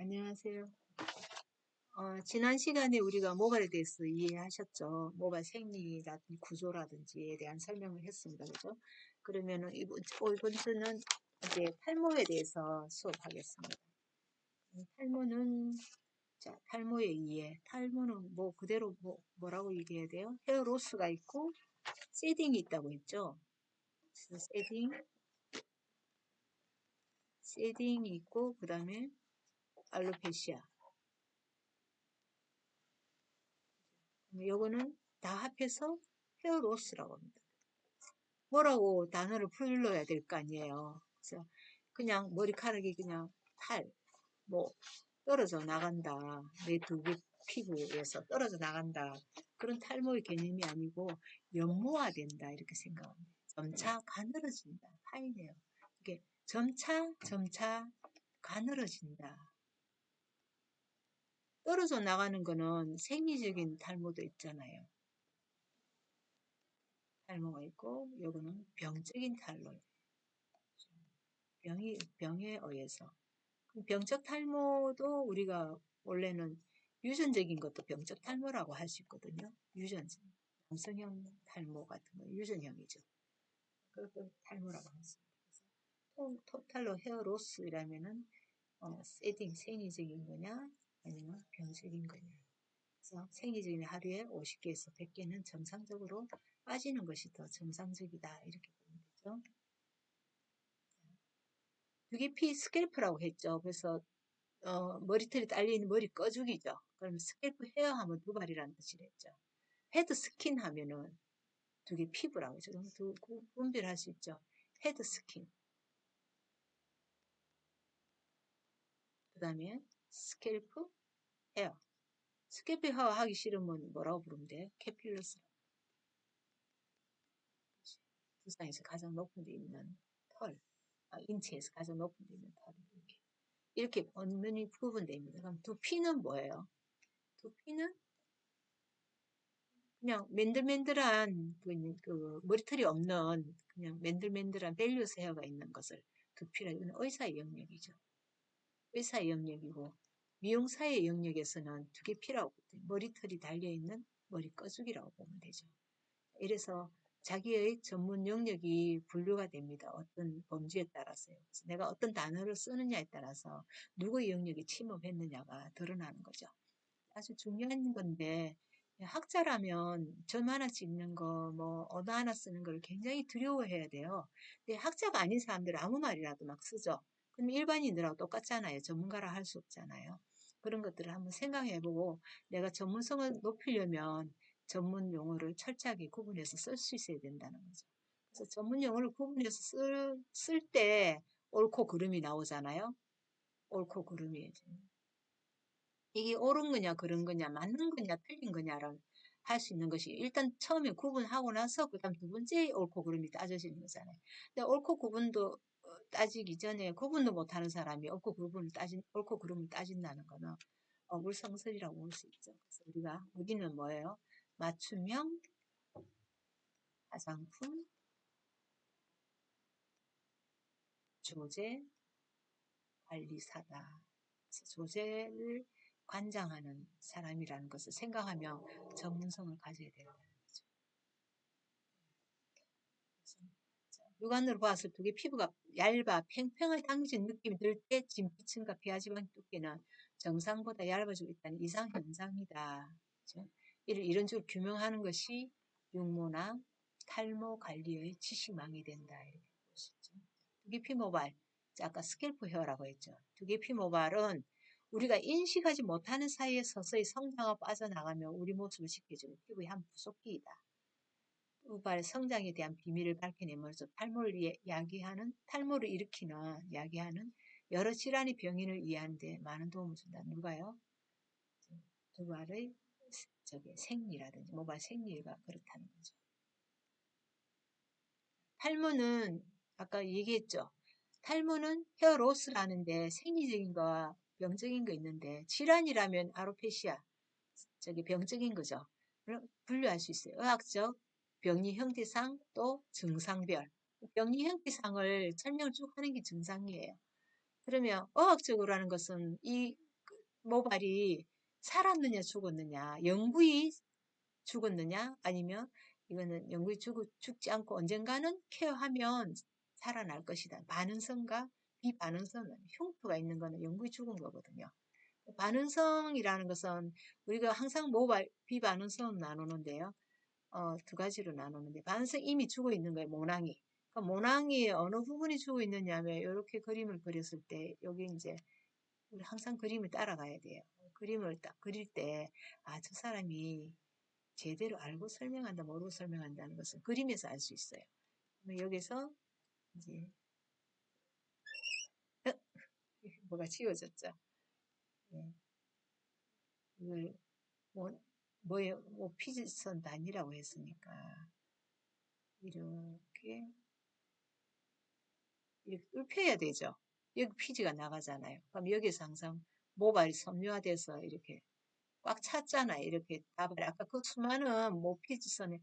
안녕하세요. 지난 시간에 우리가 모발에 대해서 이해하셨죠? 모발 생리라든지 구조라든지에 대한 설명을 했습니다. 그죠? 그러면은 이번 주는 이제 탈모에 대해서 수업하겠습니다. 탈모는, 자, 탈모의 이해. 탈모는 뭐 그대로 뭐라고 얘기해야 돼요? 헤어 로스가 있고, 쉐딩이 있다고 했죠? 그래서 쉐딩이 있고, 그 다음에 알로페시아. 요거는 다 합해서 헤어 로스라고 합니다. 뭐라고 단어를 불러야 될 거 아니에요. 그래서 그냥 머리카락이 그냥 뭐, 떨어져 나간다. 내 두개 피부에서 떨어져 나간다. 그런 탈모의 개념이 아니고 연모화된다. 이렇게 생각합니다. 점차 가늘어진다. 파이네요. 이게 점차 가늘어진다. 떨어져 나가는 거는 생리적인 탈모도 있잖아요. 탈모가 있고, 요거는 병적인 탈모. 병에 의해서. 병적 탈모도 우리가 원래는 유전적인 것도 병적 탈모라고 할 수 있거든요. 남성형 탈모 같은 거 유전형이죠. 그것도 탈모라고 했습니다. 그래서 토탈로 헤어 로스라면은 생리적인 거냐 아니면 병적인 거냐. 그래서 생리적인 하루에 50개에서 100개는 정상적으로 빠지는 것이 더 정상적이다 이렇게 보면 되죠. 두기피 스캘프라고 했죠. 그래서 머리털이 딸려있는 머리 꺼주기죠. 그럼 스캘프 헤어 하면 두 발이라는 뜻이랬죠. 헤드 스킨 하면은 두 개 피부라고 하죠. 분별할 수 있죠. 헤드 스킨. 그 다음에 스캘프 헤어. 스캘프 헤어 하기 싫으면 뭐라고 부르면 돼요? 캐필러스. 두상에서 가장 높은 데 있는 털. 인체에서 가장 높은 데 있는 털. 이렇게 원면이 구분됩니다. 그럼 두피는 뭐예요? 두피는 그냥 맨들맨들한 그 머리털이 없는 그냥 맨들맨들한 벨리우스 헤어가 있는 것을 두피라. 이건 의사의 영역이죠. 의사의 영역이고 미용사의 영역에서는 두개피라고 머리털이 달려있는 머리 꺼주기라고 보면 되죠. 이래서 자기의 전문 영역이 분류가 됩니다. 어떤 범주에 따라서요. 그래서 내가 어떤 단어를 쓰느냐에 따라서 누구의 영역이 침범했느냐가 드러나는 거죠. 아주 중요한 건데 학자라면 점 하나 찍는 거, 뭐 언어 하나 쓰는 걸 굉장히 두려워해야 돼요. 근데 학자가 아닌 사람들은 아무 말이라도 막 쓰죠. 그럼 일반인들하고 똑같잖아요. 전문가라 할 수 없잖아요. 그런 것들을 한번 생각해보고 내가 전문성을 높이려면 전문 용어를 철저하게 구분해서 쓸 수 있어야 된다는 거죠. 그래서 전문 용어를 구분해서 쓸 때 옳고 그름이 나오잖아요. 옳고 그름이. 이게 옳은 거냐, 그른 거냐, 맞는 거냐, 틀린 거냐를 할 수 있는 것이 일단 처음에 구분하고 나서 그다음 두 번째 옳고 그름이 따져지는 거잖아요. 근데 옳고 구분도 따지기 전에 구분도 못하는 사람이 옳고 그름을 따진다는 거는 어불성설이라고 볼 수 있죠. 그래서 우리는 뭐예요? 맞춤형 화장품 조제 관리사다. 그래서 조제를 관장하는 사람이라는 것을 생각하며 전문성을 가져야 된다는 거죠. 육안으로 봤을 때 피부가 얇아 팽팽하게 당겨진 느낌이 들 때 진피층과 피하지방 두께는 정상보다 얇아지고 있다는 이상 현상이다. 그렇죠? 이런 식으로 규명하는 것이 육모나 탈모 관리의 지식망이 된다. 이렇게 볼 수 있죠. 두기피 모발, 아까 스캘프 헤어라고 했죠. 두기피 모발은 우리가 인식하지 못하는 사이에 서서히 성장하고 빠져나가며 우리 모습을 지켜주는 피부의 한 부속기이다. 모발 성장에 대한 비밀을 밝혀내면서 탈모를 야기하는 여러 질환의 병인을 이해하는 데 많은 도움을 준다. 누가요? 모발의 생리라든지 모발 생리가 그렇다는 거죠. 탈모는 아까 얘기했죠. 탈모는 헤어 로스라는데 생리적인 거와 병적인 거 있는데 질환이라면 아로페시아 병적인 거죠. 분류할 수 있어요. 의학적 병리 형태상 또 증상별. 병리 형태상을 설명을 쭉 하는 게 증상이에요. 그러면 의학적으로 하는 것은 이 모발이 살았느냐 죽었느냐, 영구히 죽었느냐, 아니면 이거는 영구히 죽지 않고 언젠가는 케어하면 살아날 것이다. 반응성과 비반응성은 흉터가 있는 거는 영구히 죽은 거거든요. 반응성이라는 것은 우리가 항상 모발 비반응성 나누는데요. 두 가지로 나누는데 반응성 이미 죽어 있는 거예요. 모낭이. 그러니까 모낭이 어느 부분이 죽어 있느냐 하면 이렇게 그림을 그렸을 때 여기 이제 우리 항상 그림을 따라가야 돼요. 그림을 딱 그릴 때 아, 저 사람이 제대로 알고 설명한다, 모르고 설명한다는 것은 그림에서 알 수 있어요. 여기서 이제 뭐가 지워졌죠. 네. 이걸 뭐 피지선 단위라고 했으니까 이렇게 읊혀야 되죠. 여기 피지가 나가잖아요. 그럼 여기서 항상 모발이 섬유화돼서 이렇게 꽉 찼잖아요. 이렇게 다발이 아까 그 수많은 피지선에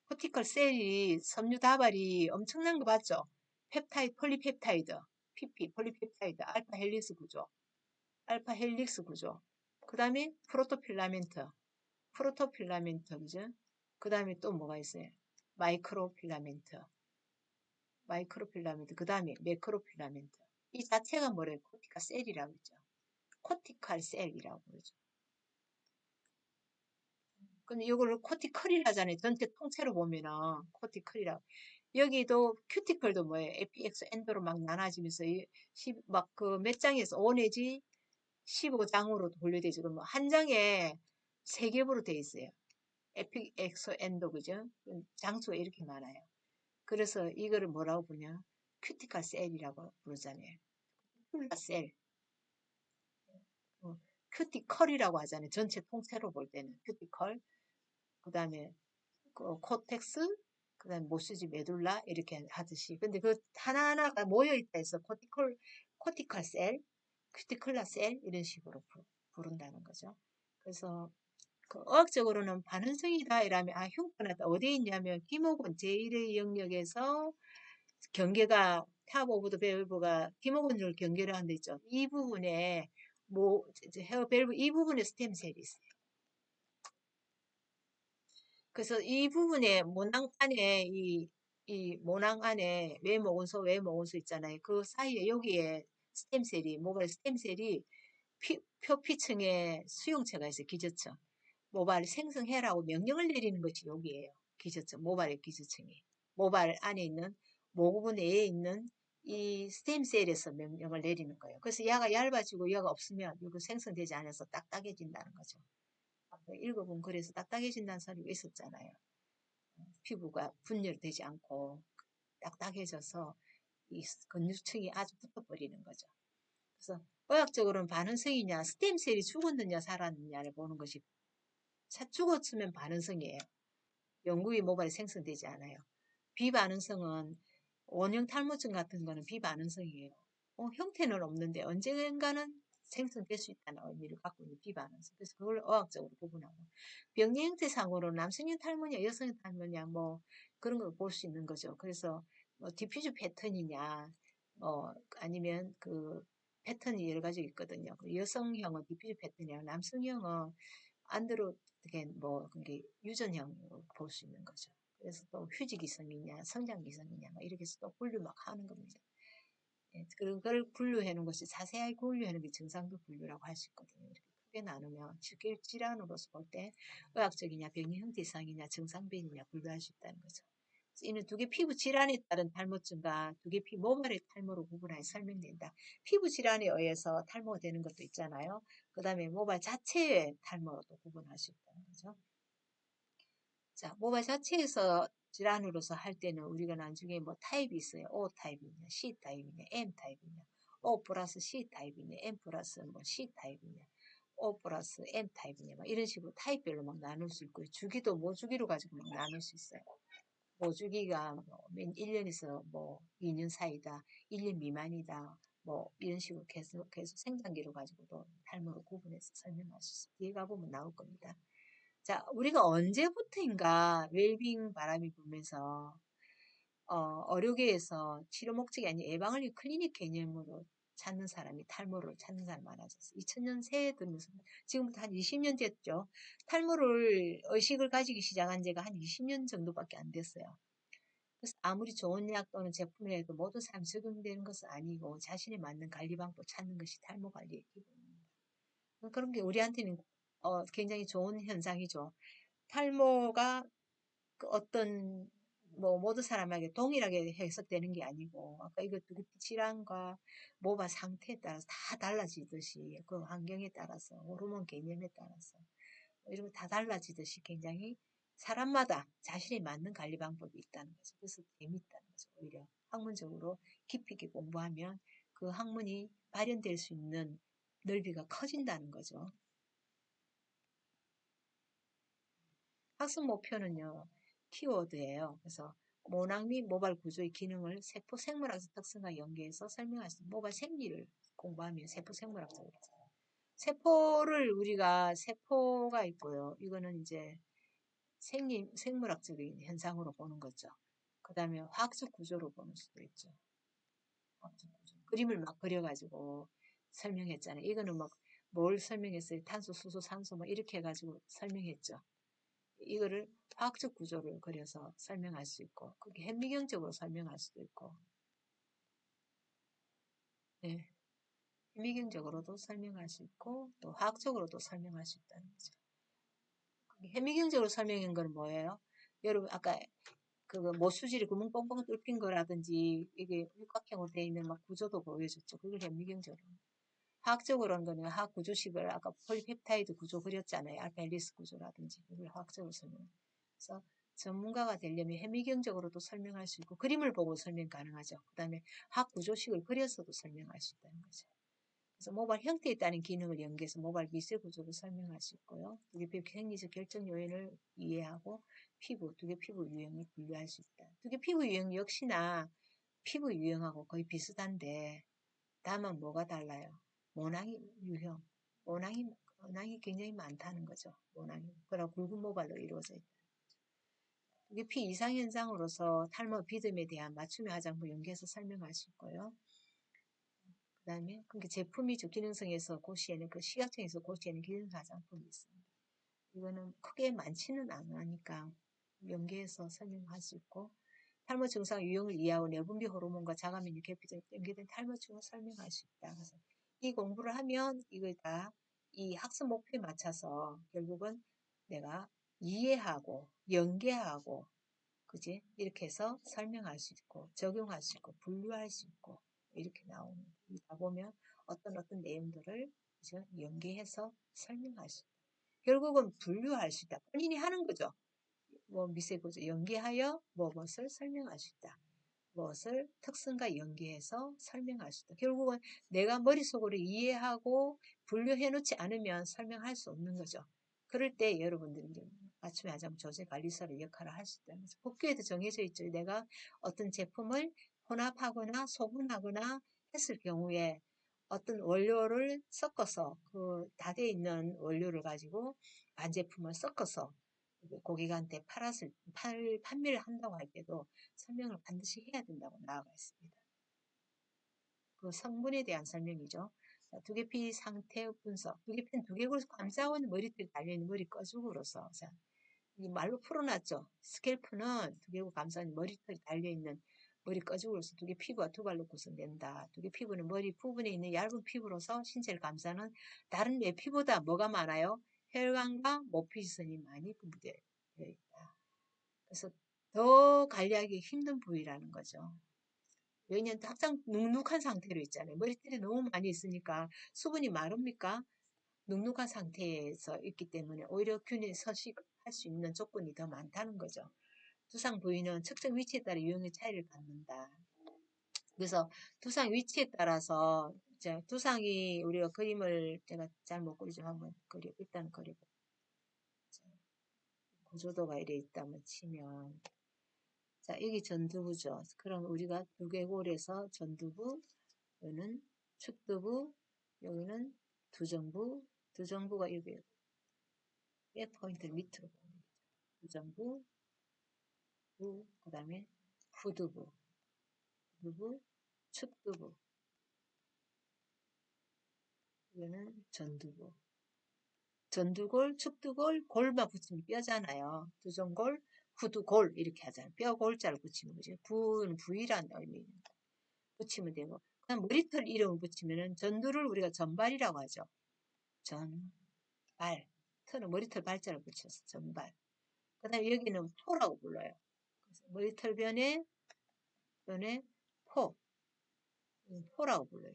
코티컬 셀이 섬유 다발이 엄청난 거 봤죠? 펩타이드, 폴리펩타이드, PP, 폴리펩타이드, 알파 헬릭스 구조, 알파 헬릭스 구조. 그 다음에 프로토필라멘트, 그죠? 그 다음에 또 뭐가 있어요? 마이크로필라멘트, 그 다음에 매크로필라멘트. 이 자체가 뭐래요? 코티컬 셀이라고 그러죠. 코티컬 셀이라고 그러죠. 근데 이거를 코티컬이라 하잖아요. 전체 통째로 보면은 코티컬이라고. 여기도 큐티클도 뭐예요? 에피엑스 엔도로 막 나눠지면서 막 그 몇 장에서 5 내지 15장으로 분류되죠. 그럼 한 장에 3겹으로 돼 있어요. 에피엑소 엔도 그죠? 장수가 이렇게 많아요. 그래서 이거를 뭐라고 부르냐? 큐티클 셀이라고 부르잖아요. 큐티클 셀. 어, 큐티컬이라고 하잖아요. 전체 통째로 볼 때는 큐티컬. 그 다음에 코텍스, 그다음에 모스지 메둘라 이렇게 하듯이. 근데 그 하나하나가 모여 있다 해서 코티컬 셀, 큐티클라 셀 이런 식으로 부른다는 거죠. 그래서 그 어학적으로는 반응성이다 이라면 아 흉터는 어디에 있냐면 기모근 제1의 영역에서 경계가 탑 오브 더 밸브가 기모근을 경계를 하는 데 있죠. 이 부분에 헤어 밸브 이 부분에 스템셀이 있어요. 그래서 이 부분에 모낭 안에 이 모낭 안에 외모근소 있잖아요. 그 사이에 여기에 모발 스템셀이 표피층에 수용체가 있어요. 기저층. 모발을 생성해라고 명령을 내리는 것이 여기에요. 기저층, 모발의 기저층이. 모발 안에 있는 모구분 내에 있는 이 스템셀에서 명령을 내리는 거예요. 그래서 얘가 얇아지고 얘가 없으면 이거 생성되지 않아서 딱딱해진다는 거죠. 읽어본 글에서 딱딱해진다는 소리가 있었잖아요. 피부가 분열되지 않고 딱딱해져서 이 근육층이 아주 붙어버리는 거죠. 그래서 의학적으로는 반응성이냐, 스템셀이 죽었느냐, 살았느냐를 보는 것이 죽었으면 반응성이에요. 영구히 모발이 생성되지 않아요. 비반응성은 원형 탈모증 같은 거는 비반응성이에요. 형태는 없는데 언젠가는 생성될 수 있다는 의미를 갖고 있는 비반응성. 그래서 그걸 의학적으로 구분하고. 병리 형태상으로 남성형 탈모냐, 여성형 탈모냐, 뭐 그런 걸 볼 수 있는 거죠. 그래서 뭐 디퓨즈 패턴이냐, 아니면 그 패턴이 여러 가지 있거든요. 여성형은 디퓨즈 패턴이야, 남성형은 안드로겐 뭐 그게 유전형으로 볼 수 있는 거죠. 그래서 또 휴지기성이냐, 성장기성이냐, 막 이렇게 해서 또 분류 막 하는 겁니다. 예, 그걸 분류해 놓은 것이 자세하게 분류해 놓은 게 증상도 분류라고 할 수 있거든요. 이렇게 크게 나누면 질환으로서 볼 때 의학적이냐, 병리 형태 이상이냐, 증상변이냐 분류할 수 있다는 거죠. 이는 두개 피부 질환에 따른 탈모증과 두개 모발의 탈모로 구분하여 설명된다. 피부 질환에 의해서 탈모가 되는 것도 있잖아요. 그 다음에 모발 자체의 탈모로도 구분할 수 있다는 거죠. 자, 모발 자체에서 질환으로서 할 때는 우리가 나중에 뭐 타입이 있어요. O 타입이냐, C 타입이냐, M 타입이냐, O 플러스 C 타입이냐, M 플러스 뭐 C 타입이냐, O 플러스 M 타입이냐, 막 이런 식으로 타입별로 막 나눌 수 있고, 주기도 모주기로 가지고 막 나눌 수 있어요. 모주기가 뭐 1년에서 뭐 2년 사이다, 1년 미만이다, 뭐 이런 식으로 계속 생장기로 가지고도 탈모를 구분해서 설명할 수 있어요. 뒤에 가보면 나올 겁니다. 자, 우리가 언제부터인가 웰빙 바람이 불면서 의료계에서 치료 목적이 아닌 예방을 위한 클리닉 개념으로 찾는 사람이 탈모를 찾는 사람이 많아졌어. 2000년 새해 들면서 지금부터 한 20년 됐죠. 탈모를 의식을 가지기 시작한 지가 한 20년 정도밖에 안 됐어요. 그래서 아무리 좋은 약 또는 제품이라도 모든 사람이 적용되는 것은 아니고 자신에 맞는 관리 방법 찾는 것이 탈모 관리의 기본입니다. 그런 게 우리한테는 굉장히 좋은 현상이죠. 탈모가 그 어떤 뭐 모든 사람에게 동일하게 해석되는 게 아니고 아까 이것도 그 질환과 모발 상태에 따라서 다 달라지듯이 그 환경에 따라서 호르몬 개념에 따라서 이런 거 다 달라지듯이 굉장히 사람마다 자신이 맞는 관리 방법이 있다는 거죠. 그래서 재밌다는 거죠. 오히려 학문적으로 깊이 있게 공부하면 그 학문이 발현될 수 있는 넓이가 커진다는 거죠. 학습 목표는요, 키워드예요. 그래서 모낭 및 모발 구조의 기능을 세포 생물학적 특성과 연계해서 설명할 수 있는 모발 생리를 공부하면 세포 생물학적으로. 세포를 우리가 세포가 있고요. 이거는 이제 생물학적인 현상으로 보는 거죠. 그 다음에 화학적 구조로 보는 수도 있죠. 화학적 구조. 그림을 막 그려가지고 설명했잖아요. 이거는 막 뭘 설명했어요? 탄소, 수소, 산소 뭐 이렇게 해가지고 설명했죠. 이거를 화학적 구조를 그려서 설명할 수 있고, 그게 현미경적으로 설명할 수도 있고, 네. 현미경적으로도 설명할 수 있고, 또 화학적으로도 설명할 수 있다는 거죠. 현미경적으로 설명한 건 뭐예요? 여러분, 아까 그거 모수질이 구멍 뻥뻥 뚫힌 거라든지, 이게 육각형으로 되어 있는 막 구조도 보여줬죠. 그걸 현미경적으로. 화학적으로는 거는 화학 구조식을 아까 폴리펩타이드 구조 그렸잖아요. 알파 헬리스 구조라든지 그걸 화학적으로 설명. 그래서 전문가가 되려면 현미경적으로도 설명할 수 있고 그림을 보고 설명 가능하죠. 그다음에 화학 구조식을 그려서도 설명할 수 있다는 거죠. 그래서 모발 형태에 따른 기능을 연계해서 모발 미세 구조를 설명할 수 있고요. 두개 생리적 결정 요인을 이해하고 피부, 두개 피부 유형을 분류할 수 있다. 두개 피부 유형 역시나 피부 유형하고 거의 비슷한데 다만 뭐가 달라요? 모낭이 유형, 모낭이 굉장히 많다는 거죠. 모낭이. 그러나 굵은 모발로 이루어져 있다. 이게 피 이상 현상으로서 탈모 비듬에 대한 맞춤의 화장품 연계해서 설명할 수 있고요. 그 다음에 그게 제품이죠. 기능성에서 고시에는 그 시각청에서 고시에는 기능 화장품이 있습니다. 이거는 크게 많지는 않으니까 연계해서 설명할 수 있고 탈모 증상 유형을 이해하고 내분비 호르몬과 자가 면역 개피증 연계된 탈모증을 설명할 수 있다. 그래서 이 공부를 하면 이걸 다 이 학습 목표에 맞춰서 결국은 내가 이해하고 연계하고 그지? 이렇게 해서 설명할 수 있고 적용할 수 있고 분류할 수 있고 이렇게 나오는 다 보면 어떤 내용들을 그죠? 연계해서 설명할 수 있다. 결국은 분류할 수 있다. 본인이 하는 거죠. 뭐 미세구조 연계하여 무엇을 설명할 수 있다. 무엇을 특성과 연계해서 설명할 수 있다. 결국은 내가 머릿속으로 이해하고 분류해 놓지 않으면 설명할 수 없는 거죠. 그럴 때 여러분들이 이제 맞춤의 화장 조제 관리사의 역할을 할 수 있다는 거죠. 법규에도 정해져 있죠. 내가 어떤 제품을 혼합하거나 소분하거나 했을 경우에 어떤 원료를 섞어서 그 다 돼 있는 원료를 가지고 반제품을 섞어서 고객한테 판매를 한다고 할 때도 설명을 반드시 해야 된다고 나아가 있습니다. 그 성분에 대한 설명이죠. 두개피 상태 분석. 두개피는 두개골 감싸온 머리털이 달려있는 머리 꺼죽으로서. 자, 이 말로 풀어놨죠. 스캘프는 두개골 감싸온 머리털이 달려있는 머리 꺼죽으로서 두개 피부와 두 발로 구성된다. 두개 피부는 머리 부분에 있는 얇은 피부로서 신체를 감싸는 다른 뇌 피보다 뭐가 많아요? 혈관과 모피지선이 많이 분布있다. 그래서 더 관리하기 힘든 부위라는 거죠. 왜냐하면 항상 눅눅한 상태로 있잖아요. 머리털이 너무 많이 있으니까 수분이 마릅니까? 눅눅한 상태에서 있기 때문에 오히려 균이 서식할 수 있는 조건이 더 많다는 거죠. 두상 부위는 측정 위치에 따라 유형의 차이를 갖는다. 그래서 두상 위치에 따라서 이제 두상이 우리가 그림을 제가 잘 못 그리죠. 한번 일단 그려볼게요. 구조도가 이래 있다면 치면 자, 여기 전두부죠. 그럼 우리가 두개골에서 전두부, 여기는 측두부, 여기는 두정부, 두정부가 이렇게 포인트를 밑으로 보는 거죠. 두정부, 그 다음에 후두부, 두부, 측두부. 이거는 전두골. 전두골, 축두골, 골만 붙이면 뼈잖아요. 두전골, 후두골 이렇게 하잖아요. 뼈 골자를 붙이면 그죠. 부는 부위란 의미입니다. 붙이면 되고. 그다음 머리털 이름을 붙이면은 전두를 우리가 전발이라고 하죠. 전발. 털은 머리털 발자를 붙여서 전발. 그다음에 여기는 포라고 불러요. 그래서 머리털 변에 포. 포라고 불러요.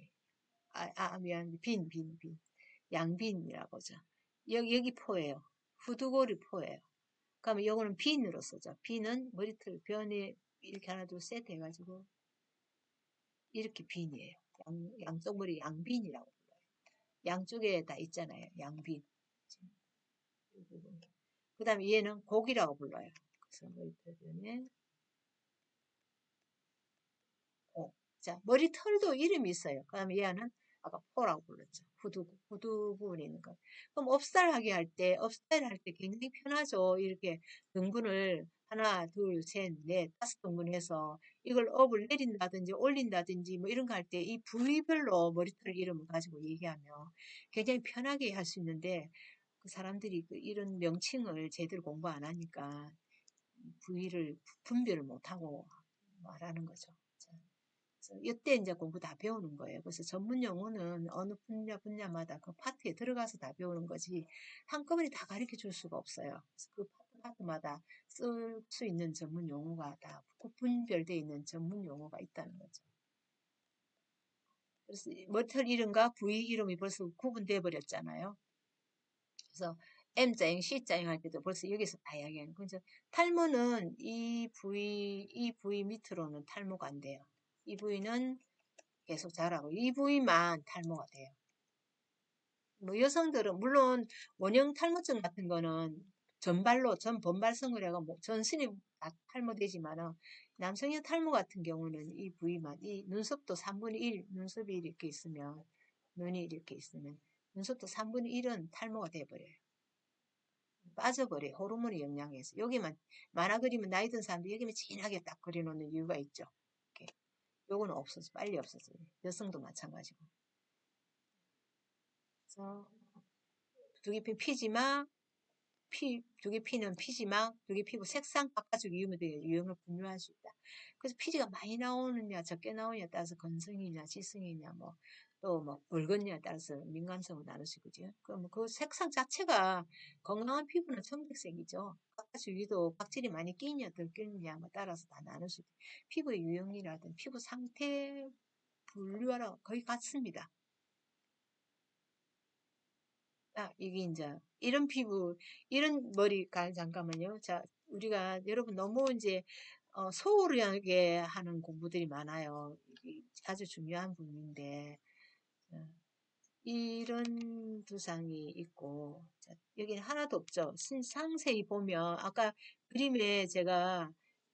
미안. 빈. 양빈이라고 하죠. 여기 포예요. 후두골이 포예요. 그러면 요거는 빈으로 쓰죠. 빈은 머리털 변에 이렇게 하나 둘 셋 해가지고 이렇게 빈이에요. 양쪽 머리 양빈이라고 불러요. 양쪽에 다 있잖아요. 양빈. 그 다음에 얘는 곡이라고 불러요. 그래서 머리털 변에 자, 머리털도 이름이 있어요. 그 다음에 얘는 아까 포라고 불렀죠. 후두 부분에 있는 거. 그럼 업스타일 할 때 굉장히 편하죠. 이렇게 등분을 하나, 둘, 셋, 넷, 다섯 등분해서 이걸 업을 내린다든지 올린다든지 뭐 이런 거 할 때 이 부위별로 머리털 이름을 가지고 얘기하면 굉장히 편하게 할 수 있는데 그 사람들이 이런 명칭을 제대로 공부 안 하니까 부위를 분별을 못하고 말하는 거죠. 그래서 이때 이제 공부 다 배우는 거예요. 그래서 전문 용어는 어느 분야마다 그 파트에 들어가서 다 배우는 거지 한꺼번에 다 가르쳐 줄 수가 없어요. 그래서 그 파트마다 쓸 수 있는 전문 용어가 다 분별되어 있는 전문 용어가 있다는 거죠. 그래서 머리털 이름과 부위 이름이 벌써 구분돼 버렸잖아요. 그래서 M자형, C자형 할 때도 벌써 여기서 다 이야기하는 거죠. 탈모는 이 부위 밑으로는 탈모가 안 돼요. 이 부위는 계속 자라고 이 부위만 탈모가 돼요. 뭐 여성들은 물론 원형 탈모증 같은 거는 전발로 전범발성을 해가 뭐 전신이 다 탈모되지만은 남성의 탈모 같은 경우는 이 부위만 이 눈썹도 3분의 1 눈썹이 이렇게 있으면 눈이 이렇게 있으면 눈썹도 3분의 1은 탈모가 돼버려요. 빠져버려요. 호르몬의 영향에서 여기만 만화 그리면 나이 든 사람들 여기만 진하게 딱 그려놓는 이유가 있죠. 이렇게. 요거는 없어져 빨리 없어져요. 여성도 마찬가지고. 그래서 두기피 피지마, 두기피는 피지마, 두기피부 색상 바꿔주기 유형을 분류할 수 있다. 그래서 피지가 많이 나오느냐 적게 나오느냐에 따라서 건성이냐 지성이냐 뭐 또 뭐 붉은냐에 따라서 민감성을 나눌 수 있거든요. 그럼 그 색상 자체가 건강한 피부는 청백색이죠. 바꿔주기도 각질이 많이 끼냐 덜 끼느냐 뭐 따라서 다 나눌 수 있다. 피부의 유형이라든 피부 상태 분류하라 거의 같습니다. 이게 이제 이런 피부, 이런 머리가 잠깐만요. 자, 우리가 여러분 너무 이제 소홀하게 하는 공부들이 많아요. 이게 아주 중요한 부분인데 어, 이런 두상이 있고 자, 여기는 하나도 없죠. 상세히 보면 아까 그림에 제가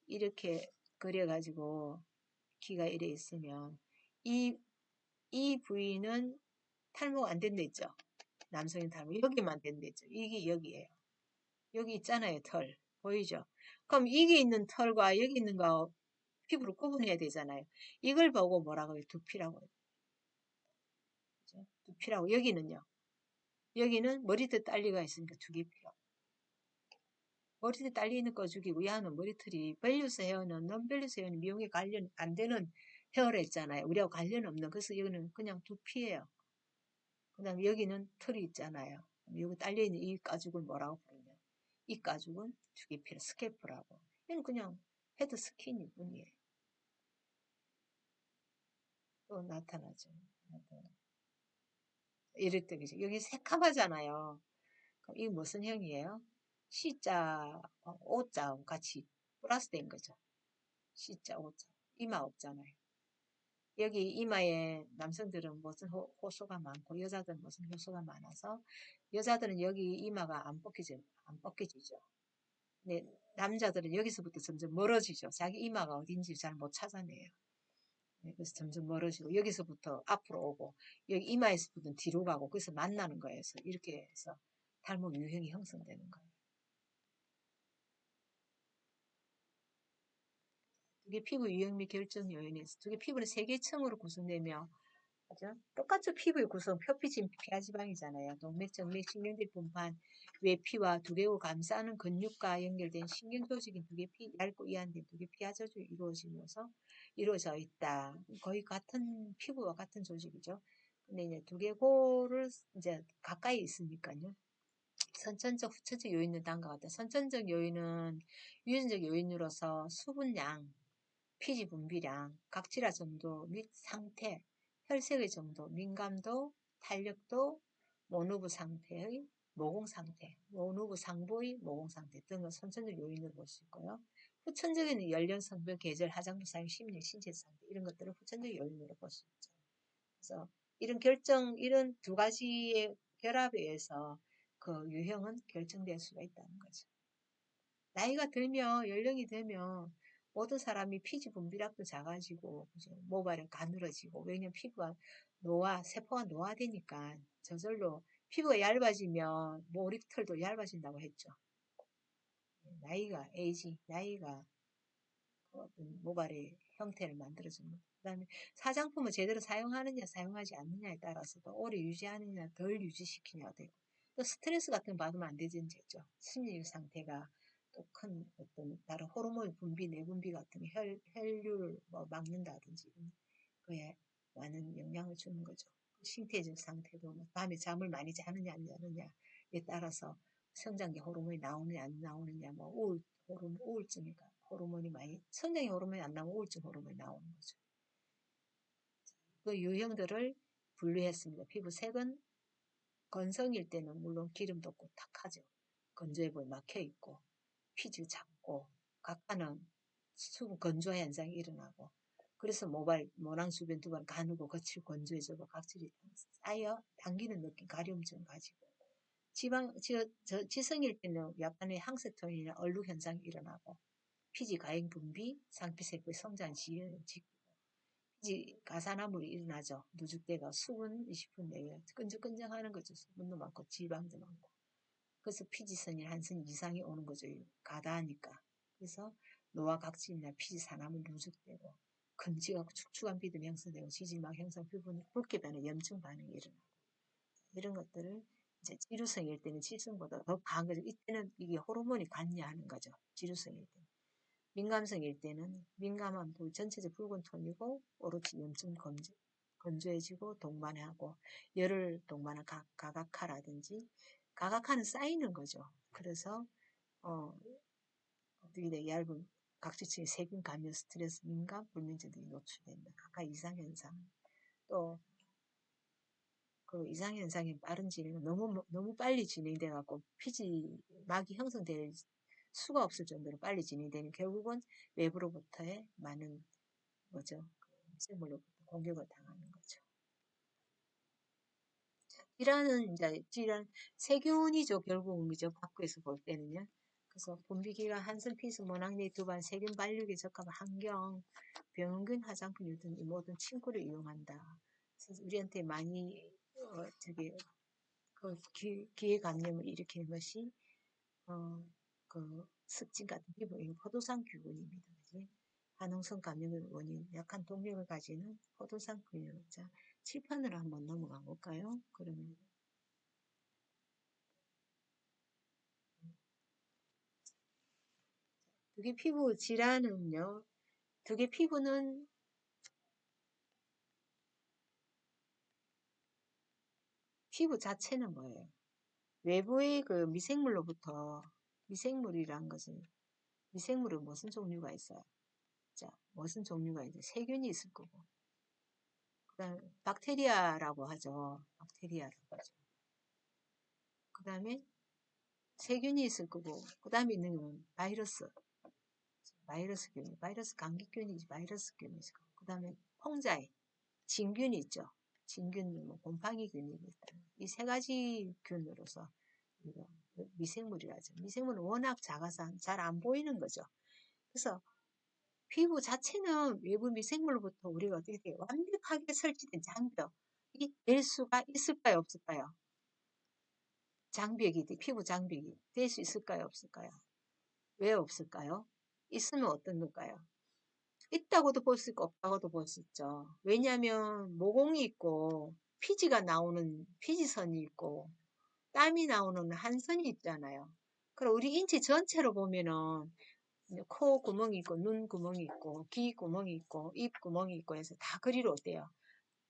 이렇게 그려가지고 키가 이래 있으면 이, 이 부위는 탈모가 안 된다 했죠. 남성이 탈모 여기만 된대죠. 이게 여기에요. 여기 있잖아요, 털. 보이죠? 그럼 이게 있는 털과 여기 있는 거 피부를 구분해야 되잖아요. 이걸 보고 뭐라고 해요? 두피라고 해요. 그죠? 두피라고. 여기는요. 여기는 머리털 딸리가 있으니까 두개피라고. 머리털 딸리는 거 죽이고 야는 머리털이 밸류스 헤어는 non-밸류스 헤어는 미용에 관련 안 되는 헤어를 했잖아요. 우리하고 관련 없는. 그래서 이거는 그냥 두피예요. 그 다음에 여기는 털이 있잖아요. 여기 딸려있는 이 가죽을 뭐라고 부르냐. 이 가죽은 두개피를 스케프라고. 얘는 그냥 헤드 스킨일 뿐이에요. 또 나타나죠. 이럴 때 그죠. 여기 새카마잖아요. 그럼 이게 무슨 형이에요? C자, O자 같이 플러스 된 거죠. C자, O자. 이마 없잖아요. 여기 이마에 남성들은 무슨 호수가 많고 여자들은 무슨 호수가 많아서 여자들은 여기 이마가 안 벗겨지죠. 네, 남자들은 여기서부터 점점 멀어지죠. 자기 이마가 어딘지 잘 못 찾아내요. 네, 그래서 점점 멀어지고 여기서부터 앞으로 오고 여기 이마에서부터 뒤로 가고 그래서 만나는 거예요. 그래서 이렇게 해서 탈모 유형이 형성되는 거예요. 두개 피부 유형 및 결정 요인에서 두개 피부는 세 개 층으로 구성되며 그죠? 똑같죠. 피부의 구성, 표피진, 피하지방이잖아요. 동맥, 정맥, 신경들 분포한 외피와 두개골 감싸는 근육과 연결된 신경 조직인 두개피, 얇고 이완된 두개피 하조직이 이루어져 있다. 거의 같은 피부와 같은 조직이죠. 근데 이제 두개골을 이제 가까이 있으니까요. 선천적, 후천적 요인은 다음과 같다. 선천적 요인은 유전적 요인으로서 수분량, 피지 분비량, 각질화 정도 및 상태, 혈색의 정도, 민감도, 탄력도, 모누부 상태의 모공 상태, 모누부 상부의 모공 상태 등을 선천적 요인으로 볼 수 있고요. 후천적인 연령, 성별, 계절, 화장품 사용, 심리, 신체 상태 이런 것들을 후천적 요인으로 볼 수 있죠. 그래서 이런 두 가지의 결합에 의해서 그 유형은 결정될 수가 있다는 거죠. 나이가 들면, 연령이 되면 모든 사람이 피지 분비량도 작아지고, 그죠? 모발은 가늘어지고, 왜냐면 피부가 세포가 노화되니까 저절로 피부가 얇아지면 머리털도 얇아진다고 했죠. 나이가 그 어떤 모발의 형태를 만들어줍니다. 그 다음에 화장품을 제대로 사용하느냐, 사용하지 않느냐에 따라서도 오래 유지하느냐, 덜 유지시키냐가 되고, 또 스트레스 같은 거 받으면 안 되죠. 심리적 상태가 또 큰 어떤 다른 호르몬 분비, 내분비 같은 혈류를 뭐 막는다든지, 그에 많은 영향을 주는 거죠. 신체적 상태도 뭐 밤에 잠을 많이 자느냐, 안 자느냐에 따라서 성장기 호르몬이 나오느냐, 안 나오느냐, 뭐 우울증이니까 호르몬이 많이, 성장기 호르몬이 안 나오면 우울증 호르몬이 나오는 거죠. 그 유형들을 분류했습니다. 피부색은 건성일 때는 물론 기름도 없고 탁하죠. 건조해 보여 막혀 있고 피지 작고 각과는 수분 건조 현상이 일어나고 그래서 모낭 주변 두번 가누고 거칠 건조해지고 각질이 쌓여 당기는 느낌 가려움증 가지고 지성일 때는 약간의 항색 톤이나 얼룩 현상이 일어나고 피지 가행 분비 상피세포의 성장 지연을 지키고 피지 가산화물이 일어나죠. 누죽대가 수분 20분 내에 끈적끈적하는 거죠. 수분도 많고 지방도 많고 그래서 피지선이 한선 이상이 오는 거죠. 가다하니까. 그래서 노화 각질이나 피지 산화물 누적되고 금지가 축축한 피도 형성되고 지지막 형성 부분이 붉게 변해 염증 반응이 일어나고 이런 것들을 이제 지루성일 때는 지성보다 더 강한 거죠. 이때는 이게 호르몬이 관여하는 거죠. 지루성일 때는. 민감성일 때는 민감한 전체적 붉은 톤이고 오로지 염증 건조해지고 동반하고 열을 동반한 가각화라든지 가각화는 쌓이는 거죠. 그래서 되게 얇은 각질층의 세균 감염, 스트레스, 민감, 불면증 이 노출된다. 각각 이상현상. 또 그 이상현상이 빠른 진행은 너무 빨리 진행돼 갖고 피지막이 형성될 수가 없을 정도로 빨리 진행되는 결국은 외부로부터의 많은 뭐죠? 미생물로부터 공격을 당하는 거죠. 질환 세균이죠. 결국은 그죠. 밖에서 볼 때는요. 그래서 분비기가 한선 피수 모낭내 두반 세균 발육에 적합한 환경 병균 화장품 등 이 모든 침구를 이용한다. 그래서 우리한테 많이 기회 감염을 일으키는 것이 습진 같은 피부 포도상균입니다. 그지? 화농성 감염의 원인 약한 동력을 가지는 포도상균. 자, 칠판으로 한번 넘어가 볼까요? 그러면 두개 피부 질환은요. 두개 피부는 피부 자체는 뭐예요? 외부의 그 미생물로부터 미생물이란 것은 미생물은 무슨 종류가 있어요? 자, 무슨 종류가 있어요? 세균이 있을 거고. 그다음에 박테리아라고 하죠. 박테리아라고 하죠. 그다음에 세균이 있을 거고. 그다음에 있는 건 바이러스균, 바이러스 감기균이지 바이러스균이지. 그다음에 홍자에 진균이 있죠. 진균, 뭐 곰팡이균이 있다. 이 세 가지 균으로서 이거 미생물이라죠. 미생물은 워낙 작아서 잘 안 보이는 거죠. 그래서 피부 자체는 외부 미생물로부터 우리가 어떻게 돼요? 완벽하게 설치된 장벽이 될 수가 있을까요? 없을까요? 피부 장벽이 될 수 있을까요? 없을까요? 왜 없을까요? 있으면 어떤 걸까요? 있다고도 볼 수 있고 없다고도 볼 수 있죠. 왜냐하면 모공이 있고 피지가 나오는 피지선이 있고 땀이 나오는 한선이 있잖아요. 그럼 우리 인체 전체로 보면은 코 구멍이 있고 눈 구멍이 있고 귀 구멍이 있고 입 구멍이 있고 해서 다 그리로 어때요?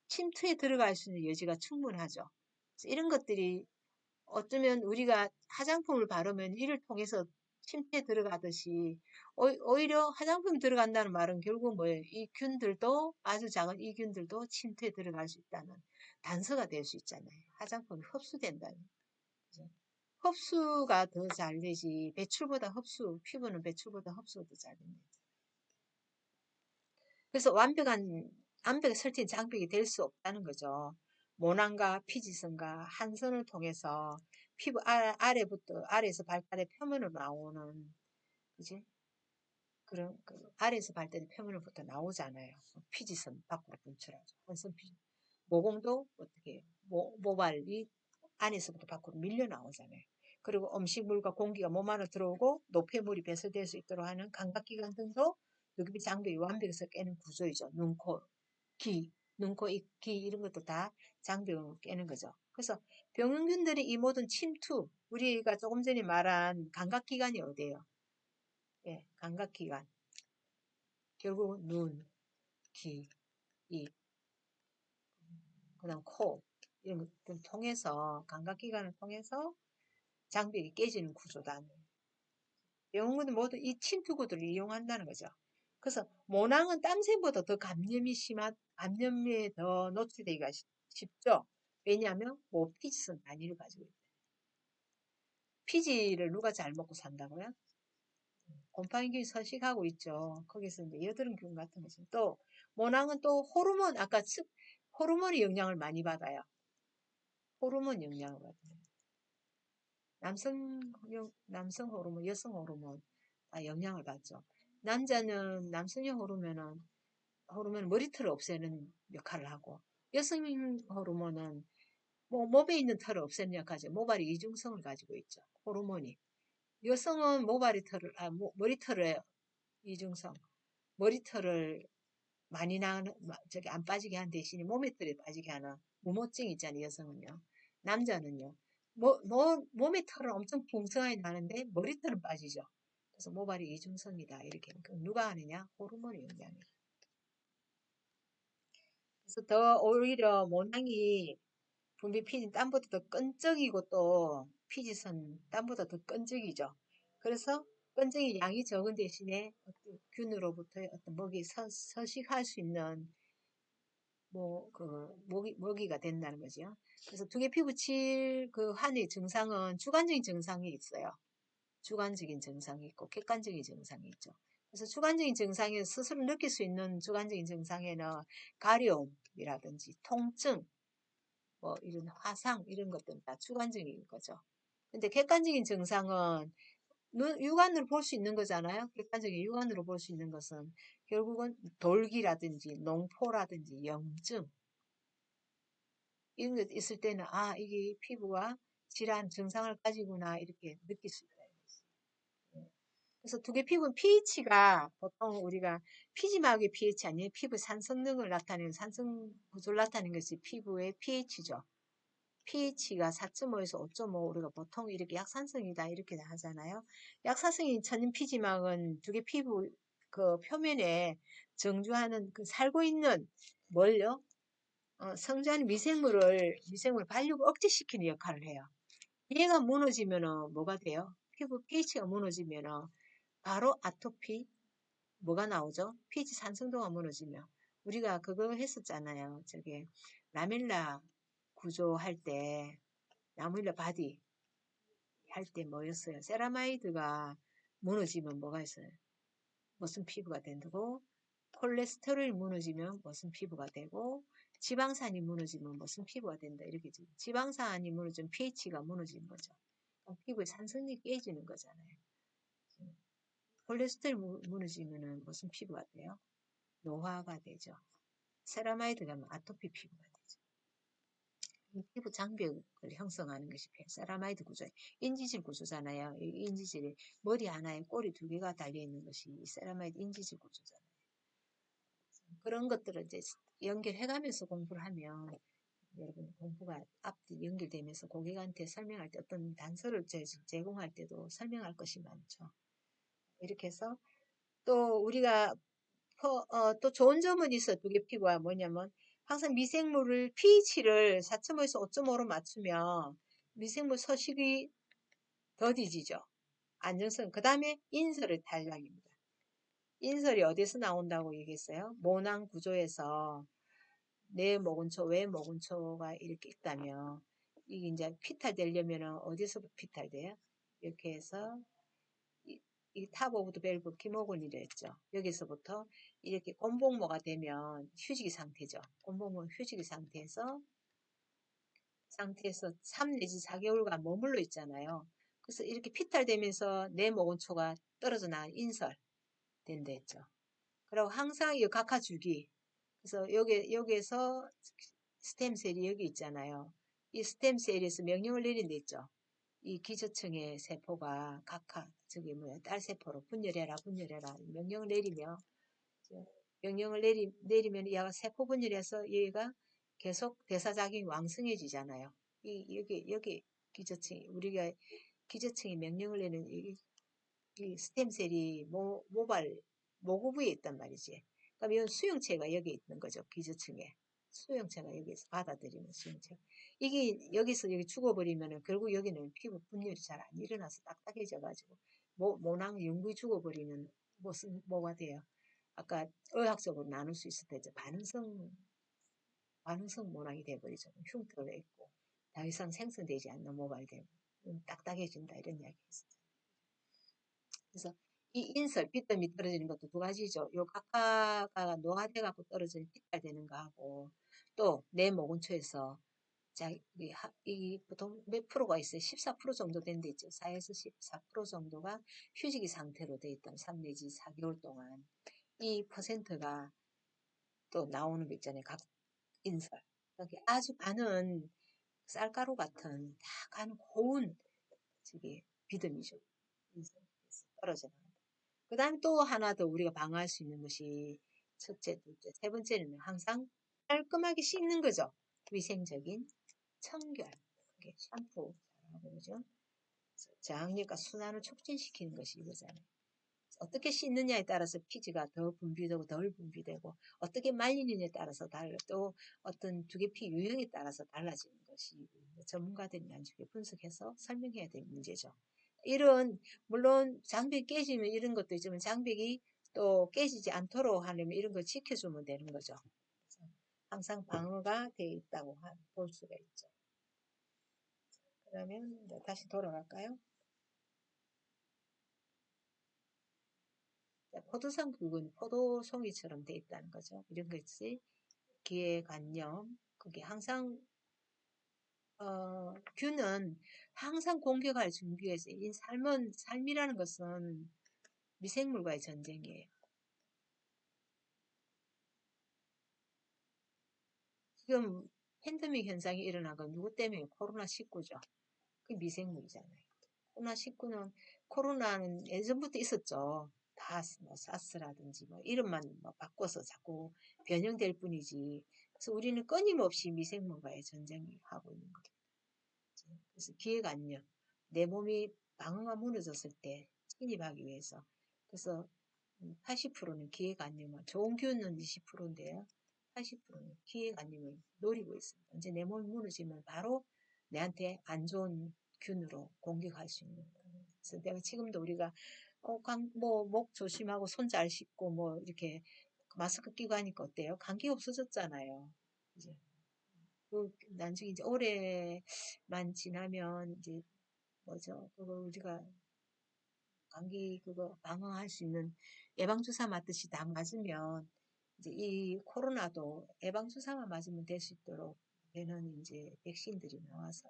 침투에 들어갈 수 있는 여지가 충분하죠. 그래서 이런 것들이 어쩌면 우리가 화장품을 바르면 이를 통해서 침투에 들어가듯이 오히려 화장품이 들어간다는 말은 결국 뭐예요? 이 균들도 아주 작은 이 균들도 침투에 들어갈 수 있다는 단서가 될 수 있잖아요. 화장품이 흡수된다는. 거죠. 흡수가 더 잘 되지 배출보다 흡수, 피부는 배출보다 흡수가 더 잘 됩니다. 그래서 완벽하게 설치된 장벽이 될 수 없다는 거죠. 모낭과 피지선과 한선을 통해서 피부 아래에서 발달의 표면으로 나오는, 그지? 그런, 아래에서 발달의 표면으로부터 나오잖아요. 피지선 밖으로 분출하죠. 한선 피지. 모공도 어떻게, 해요? 모발이 안에서부터 밖으로 밀려 나오잖아요. 그리고 음식물과 공기가 몸 안으로 들어오고 노폐물이 배설될 수 있도록 하는 감각기관 등도 여기 장벽이 완벽해서 깨는 구조이죠. 눈, 코, 귀, 눈, 코, 입, 귀 이런 것도 다 장벽을 깨는 거죠. 그래서 병원균들이 이 모든 침투, 우리가 조금 전에 말한 감각기관이 어디예요? 예, 감각기관. 결국 눈, 귀, 입, 그다음 코 이런 것들 통해서 감각기관을 통해서 장벽이 깨지는 구조다. 병원은 모두 이 침투구들을 이용한다는 거죠. 그래서 모낭은 땀샘보다 더 감염에 더 노출되기가 쉽죠. 왜냐하면 모피지선 단위를 가지고 있다. 피지를 누가 잘 먹고 산다고요? 곰팡이균이 서식하고 있죠. 거기서 이제 여드름균 같은 것이 또 모낭은 또 호르몬 호르몬의 영향을 많이 받아요. 호르몬 영향을 받아요. 남성 호르몬, 여성 호르몬 다 영향을 받죠. 남자는 남성형 호르몬은 머리털을 없애는 역할을 하고 여성 호르몬은 몸에 있는 털을 없애는 역할이죠. 모발이 이중성을 가지고 있죠. 호르몬이. 여성은 머리털의 이중성, 머리털을 많이 나는, 저기 안 빠지게 한 대신에 몸에 털이 빠지게 하는 무모증 있잖아요, 여성은요. 남자는요, 몸에 털은 엄청 풍성하게 나는데 머리털은 빠지죠. 그래서 모발이 이중성이다. 이렇게. 누가 하느냐? 호르몬의 영향이에요. 그래서 더 오히려 모낭이 분비 피지 땀보다 더 끈적이고 또 피지선 땀보다 더 끈적이죠. 그래서 끈적이 양이 적은 대신에 어떤 균으로부터의 어떤 서식할 수 있는 모기가 된다는 거죠. 그래서 두개 피부 그 환의 증상은 주관적인 증상이 있어요. 주관적인 증상이 있고 객관적인 증상이 있죠. 그래서 주관적인 증상에 스스로 느낄 수 있는 주관적인 증상에는 가려움이라든지 통증, 뭐 이런 화상 이런 것들은 다 주관적인 거죠. 근데 객관적인 증상은 육안으로 볼 수 있는 거잖아요. 객관적인 육안으로 볼 수 있는 것은 결국은 돌기라든지 농포라든지 염증 이런 게 있을 때는 아 이게 피부가 질환 증상을 가지구나 이렇게 느낄 수 있다. 그래서 두 개 피부는 pH가 보통 우리가 피지막의 pH 아니에요. 피부 산성능을 나타내는 산성 구조를 나타내는 것이 피부의 pH죠. pH가 4.5에서 5.5 우리가 보통 이렇게 약산성이다 이렇게 하잖아요. 약산성인 천연 피지막은 두 개 피부 그 표면에 정주하는 그 살고 있는 뭘요? 성장하는 미생물 발육을 억제시키는 역할을 해요. 얘가 무너지면은 뭐가 돼요? 피부 pH가 무너지면은 바로 아토피 뭐가 나오죠? pH 산성도가 무너지면 우리가 그거 했었잖아요. 저게 라멜라 구조 할 때 라멜라 바디 할 때 뭐였어요? 세라마이드가 무너지면 뭐가 있어요? 무슨 피부가 된다고? 콜레스테롤이 무너지면 무슨 피부가 되고 지방산이 무너지면 무슨 피부가 된다 이렇게 지방산이 무너지면 pH가 무너지는 거죠. 피부의 산성이 깨지는 거잖아요. 콜레스테롤 무너지면은 무슨 피부가 돼요? 노화가 되죠. 세라마이드가 아토피 피부가 되죠. 피부 장벽을 형성하는 것이 세라마이드 구조예요. 인지질 구조잖아요. 인지질이 머리 하나에 꼬리 두 개가 달려있는 것이 세라마이드 인지질 구조잖아요. 그런 것들을 이제 연결해가면서 공부를 하면 여러분 공부가 앞뒤 연결되면서 고객한테 설명할 때 어떤 단서를 제공할 때도 설명할 것이 많죠. 이렇게 해서 또 우리가 또 좋은 점은 있어. 두개 피부가 뭐냐면 항상 미생물을 pH를 4.5에서 5.5로 맞추면 미생물 서식이 더디지죠. 안정성. 그 다음에 인설의 탄력입니다. 인설이 어디서 나온다고 얘기했어요? 모낭 구조에서 내 모근초, 외 모근초가 이렇게 있다면 이게 이제 피탈되려면 어디서 피탈돼요? 이렇게 해서 이 탑 오브 더 밸브 키모곤이라 했죠. 여기서부터 이렇게 곰봉모가 되면 휴지기 상태죠. 곰봉모 휴지기 상태에서 3 내지 4개월간 머물러 있잖아요. 그래서 이렇게 피탈되면서 내 모근초가 떨어져 나간 인설 된다 했죠. 그리고 항상 이 각하주기. 그래서 여기에서 스템셀이 여기 있잖아요. 이 스템셀에서 명령을 내린다 했죠. 이 기저층의 세포가 저기 뭐야, 딸세포로 분열해라 명령을 내리며 명령을 내리면 얘가 세포 분열해서 얘가 계속 대사작용이 왕성해지잖아요. 여기 기저층 우리가 기저층이 명령을 내는 이 스템셀이 모구부에 있단 말이지. 그럼 이건 수용체가 여기 있는 거죠. 기저층에. 수용체가 여기서 받아들이는 수용체. 이게 여기서 여기 죽어버리면은 결국 여기는 피부 분열이 잘 안 일어나서 딱딱해져가지고 모낭 융부이 죽어버리는 무슨 뭐가 돼요. 아까 의학적으로 나눌 수 있을 때죠. 반응성 모낭이 돼버리죠. 흉터가 있고 더 이상 생성되지 않는 모발되고 딱딱해진다 이런 이야기 있어요. 그래서 이 인설, 빗점이 떨어지는 것도 두 가지죠. 요 각하가 노화돼 갖고 떨어지는 빗발되는 거하고 또 내 모근초에서 자, 이 보통 몇 프로가 있어요? 14% 정도 된 데 있죠. 4에서 14% 정도가 휴지기 상태로 돼 있던 3 내지 4개월 동안 이 퍼센트가 또 나오는 거 있잖아요. 각 인설. 여기 아주 가는 쌀가루 같은 다 가는 고운 저기 비듬이죠. 인설에서 떨어져 나간다. 그 다음에 또 하나 더 우리가 방어할 수 있는 것이 첫째, 둘째, 세 번째는 항상 깔끔하게 씻는 거죠. 위생적인 청결. 그게 샴푸 잘하고 그죠? 저항력과 순환을 촉진시키는 것이 이거잖아요. 어떻게 씻느냐에 따라서 피지가 더 분비되고 덜 분비되고 어떻게 말리느냐에 따라서 달라 또 어떤 두개피 유형에 따라서 달라지는 것이 전문가들이 나중에 분석해서 설명해야 될 문제죠. 이런 물론 장벽이 깨지면 이런 것도 있지만 장벽이 또 깨지지 않도록 하려면 이런 걸 지켜주면 되는 거죠. 항상 방어가 되어 있다고 볼 수가 있죠. 그러면 다시 돌아갈까요? 포도상국은 포도송이처럼 돼 있다는 거죠. 이런 것이 기회관념. 그게 항상 균은 항상 공격할 준비해서 이 삶이라는 것은 미생물과의 전쟁이에요. 지금 팬데믹 현상이 일어난 건 누구 때문에? 코로나19죠. 그 미생물이잖아요. 코로나19는 코로나는 예전부터 있었죠. 다 뭐 사스라든지 뭐 이름만 뭐 바꿔서 자꾸 변형될 뿐이지. 그래서 우리는 끊임없이 미생물과의 전쟁을 하고 있는 거죠. 그래서 기회관념, 내 몸이 방어가 무너졌을 때 침입하기 위해서. 그래서 80%는 기회관념을, 좋은 균은 20%인데요. 80%는 기회관념을 노리고 있습니다. 언제 내 몸이 무너지면 바로 내한테 안 좋은 균으로 공격할 수 있는 거예요. 그래서 내가 지금도 우리가 목 조심하고 손 잘 씻고 뭐 이렇게 마스크 끼고 하니까 어때요? 감기 없어졌잖아요. 이제 나중에 이제 올해만 지나면 이제 뭐죠? 그거 우리가 감기 그거 방어할 수 있는 예방주사 맞듯이 다 맞으면 이제 이 코로나도 예방주사만 맞으면 될 수 있도록 되는 이제 백신들이 나와서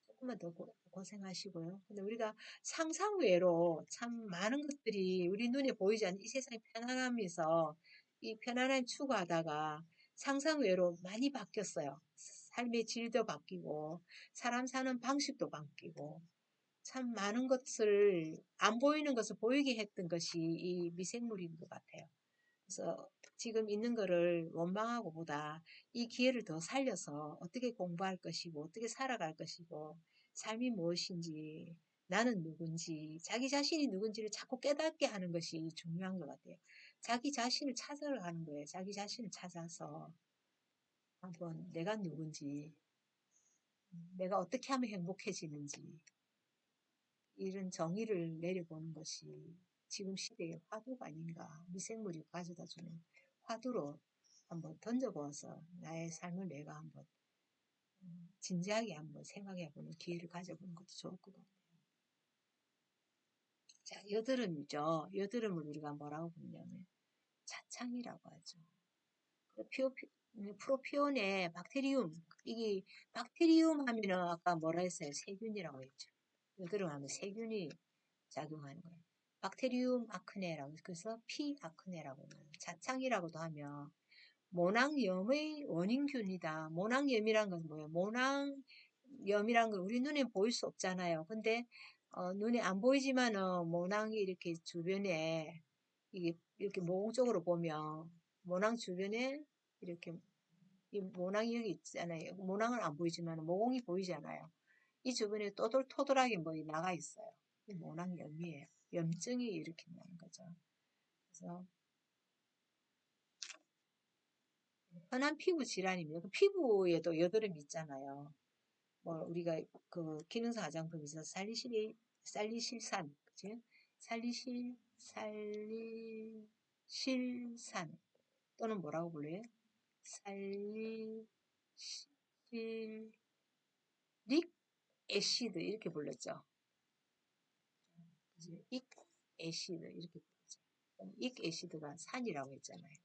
조금만 더 고생하시고요. 근데 우리가 상상 외로 참 많은 것들이 우리 눈에 보이지 않는 이 세상의 편안함에서 이 편안함 추구하다가 상상 외로 많이 바뀌었어요. 삶의 질도 바뀌고 사람 사는 방식도 바뀌고 참 많은 것을 안 보이는 것을 보이게 했던 것이 이 미생물인 것 같아요. 그래서 지금 있는 거를 원망하고 보다 이 기회를 더 살려서 어떻게 공부할 것이고 어떻게 살아갈 것이고 삶이 무엇인지 나는 누군지 자기 자신이 누군지를 자꾸 깨닫게 하는 것이 중요한 것 같아요. 자기 자신을 찾아가는 거예요. 자기 자신을 찾아서 한번 내가 누군지 내가 어떻게 하면 행복해지는지 이런 정의를 내려보는 것이 지금 시대의 화두가 아닌가. 미생물이 가져다주는 화두로 한번 던져보아서 나의 삶을 내가 한번 진지하게 한번 생각해보는 기회를 가져보는 것도 좋을 것 같아요. 자, 여드름이죠. 여드름을 우리가 뭐라고 부르냐면 차창이라고 하죠. 프로피온의 박테리움, 이게 박테리움 하면은 아까 뭐라 했어요? 세균이라고 했죠. 여드름 하면 세균이 작용하는 거예요. 박테리움 아크네라고 해서 그래서 피 아크네라고 해요. 자창이라고도 하면 모낭염의 원인균이다. 모낭염이란 것은 뭐예요? 모낭염이란 건 우리 눈에 보일 수 없잖아요. 근데 눈에 안 보이지만은 모낭이 이렇게 주변에 이게 이렇게 모공적으로 보면 모낭 주변에 이렇게 이 모낭이 여기 있잖아요. 모낭은 안 보이지만 모공이 보이잖아요. 이 주변에 또돌토돌하게 뭐 나가 있어요. 이 모낭염이에요. 염증이 일으킨다는 거죠. 그래서 흔한 피부 질환입니다. 그 피부에도 여드름이 있잖아요. 뭐 우리가 그 기능성 화장품 있어서 살리실산, 그치? 살리실산 또는 뭐라고 불러요? 살리실릭 애시드 이렇게 불렀죠. 그치? 익 애시드 이렇게 불렀죠. 익 애시드가 산이라고 했잖아요.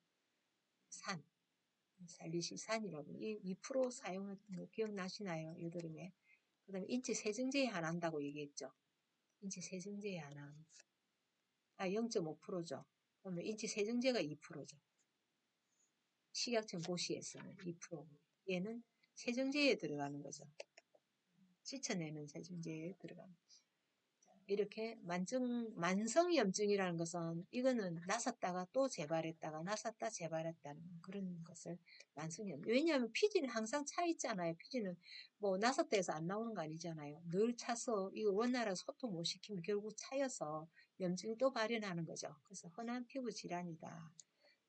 산. 살리실산이라고 2% 사용했던 거 기억나시나요? 여드름에. 그 다음에 인체 세정제에 안 한다고 얘기했죠. 인체 세정제에 안 함. 0.5%죠. 그러면 인체 세정제가 2%죠. 식약청 고시에서는 2%. 얘는 세정제에 들어가는 거죠. 씻어내는 세정제에 들어가는 거죠. 이렇게 만성염증이라는 것은 이거는 나섰다가 또 재발했다가 나섰다 재발했다는 그런 것을 만성염. 왜냐하면 피지는 항상 차 있잖아요. 피지는 뭐 나섰다 해서 안 나오는 거 아니잖아요. 늘 차서 이거 원활한 소통 못 시키면 결국 차여서 염증이 또 발현하는 거죠. 그래서 흔한 피부 질환이다.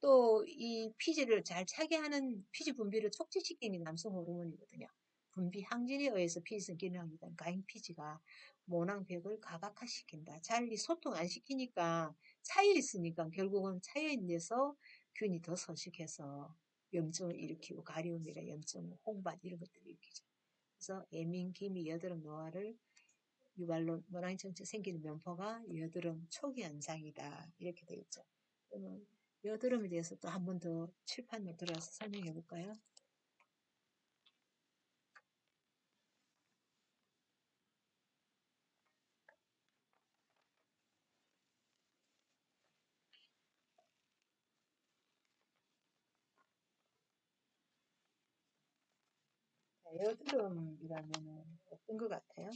또 이 피지를 잘 차게 하는 피지 분비를 촉진시키는 남성 호르몬이거든요. 분비 항진에 의해서 피지성 기능이 된 가행 피지가 모낭벽을 가각화시킨다. 잘 소통 안 시키니까 차여 있으니까 결국은 차여 있는데서 균이 더 서식해서 염증을 일으키고 가려움이나 염증, 홍반 이런 것들을 일으키죠. 그래서 애민, 기미, 여드름, 노화를 유발로 모낭 전체 생기는 면포가 여드름 초기 현상이다. 이렇게 되어 있죠. 그러면 여드름에 대해서 또 한 번 더 칠판으로 들어가서 설명해 볼까요? 여드름이라면 어떤 것 같아요?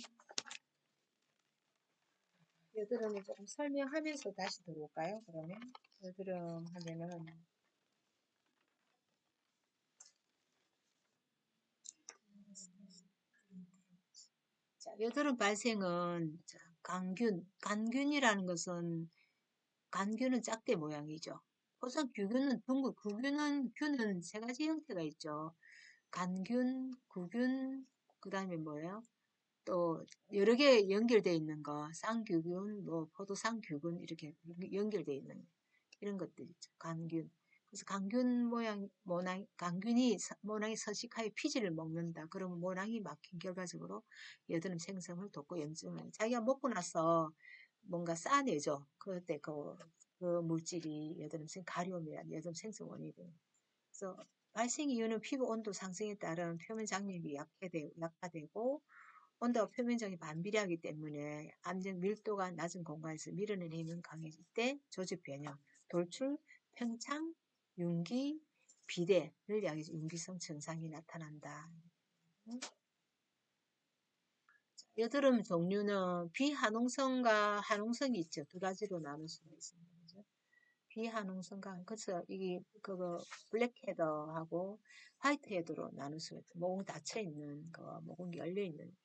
여드름을 조금 설명하면서 다시 들어올까요? 그러면 여드름 하면은 자, 여드름 발생은 간균이라는 것은 간균은 짝대 모양이죠. 우선 규균은 둥근, 균은 세 가지 형태가 있죠. 간균, 구균, 그 다음에 뭐예요? 또 여러 개 연결되어 있는 거, 쌍규균, 뭐 포도쌍규균 이렇게 연결되어 있는 이런 것들 있죠. 간균. 그래서 간균 간균이 모낭이 서식하여 피지를 먹는다. 그러면 모낭이 막힌 결과적으로 여드름 생성을 돕고 염증을 자기가 먹고 나서 뭔가 싸내죠. 그때 그 물질이 가려움이란 여드름 생성 원인이 돼요. 그래서 발생 이유는 피부 온도 상승에 따른 표면 장력이 약화되고 온도와 표면적이 반비례하기 때문에 암적 밀도가 낮은 공간에서 밀어내는 힘은 강해질 때 조직 변형, 돌출, 팽창, 윤기, 비대를 야기해서 윤기성 증상이 나타난다. 여드름 종류는 비한홍성과 한홍성이 있죠. 두 가지로 나눌 수가 있습니다. 그죠? 비한홍성강. 그래서 이게 그거 블랙헤더하고 화이트헤더로 나눌 수가 있고 모공 닫혀 있는 거, 모공이 열려 있는.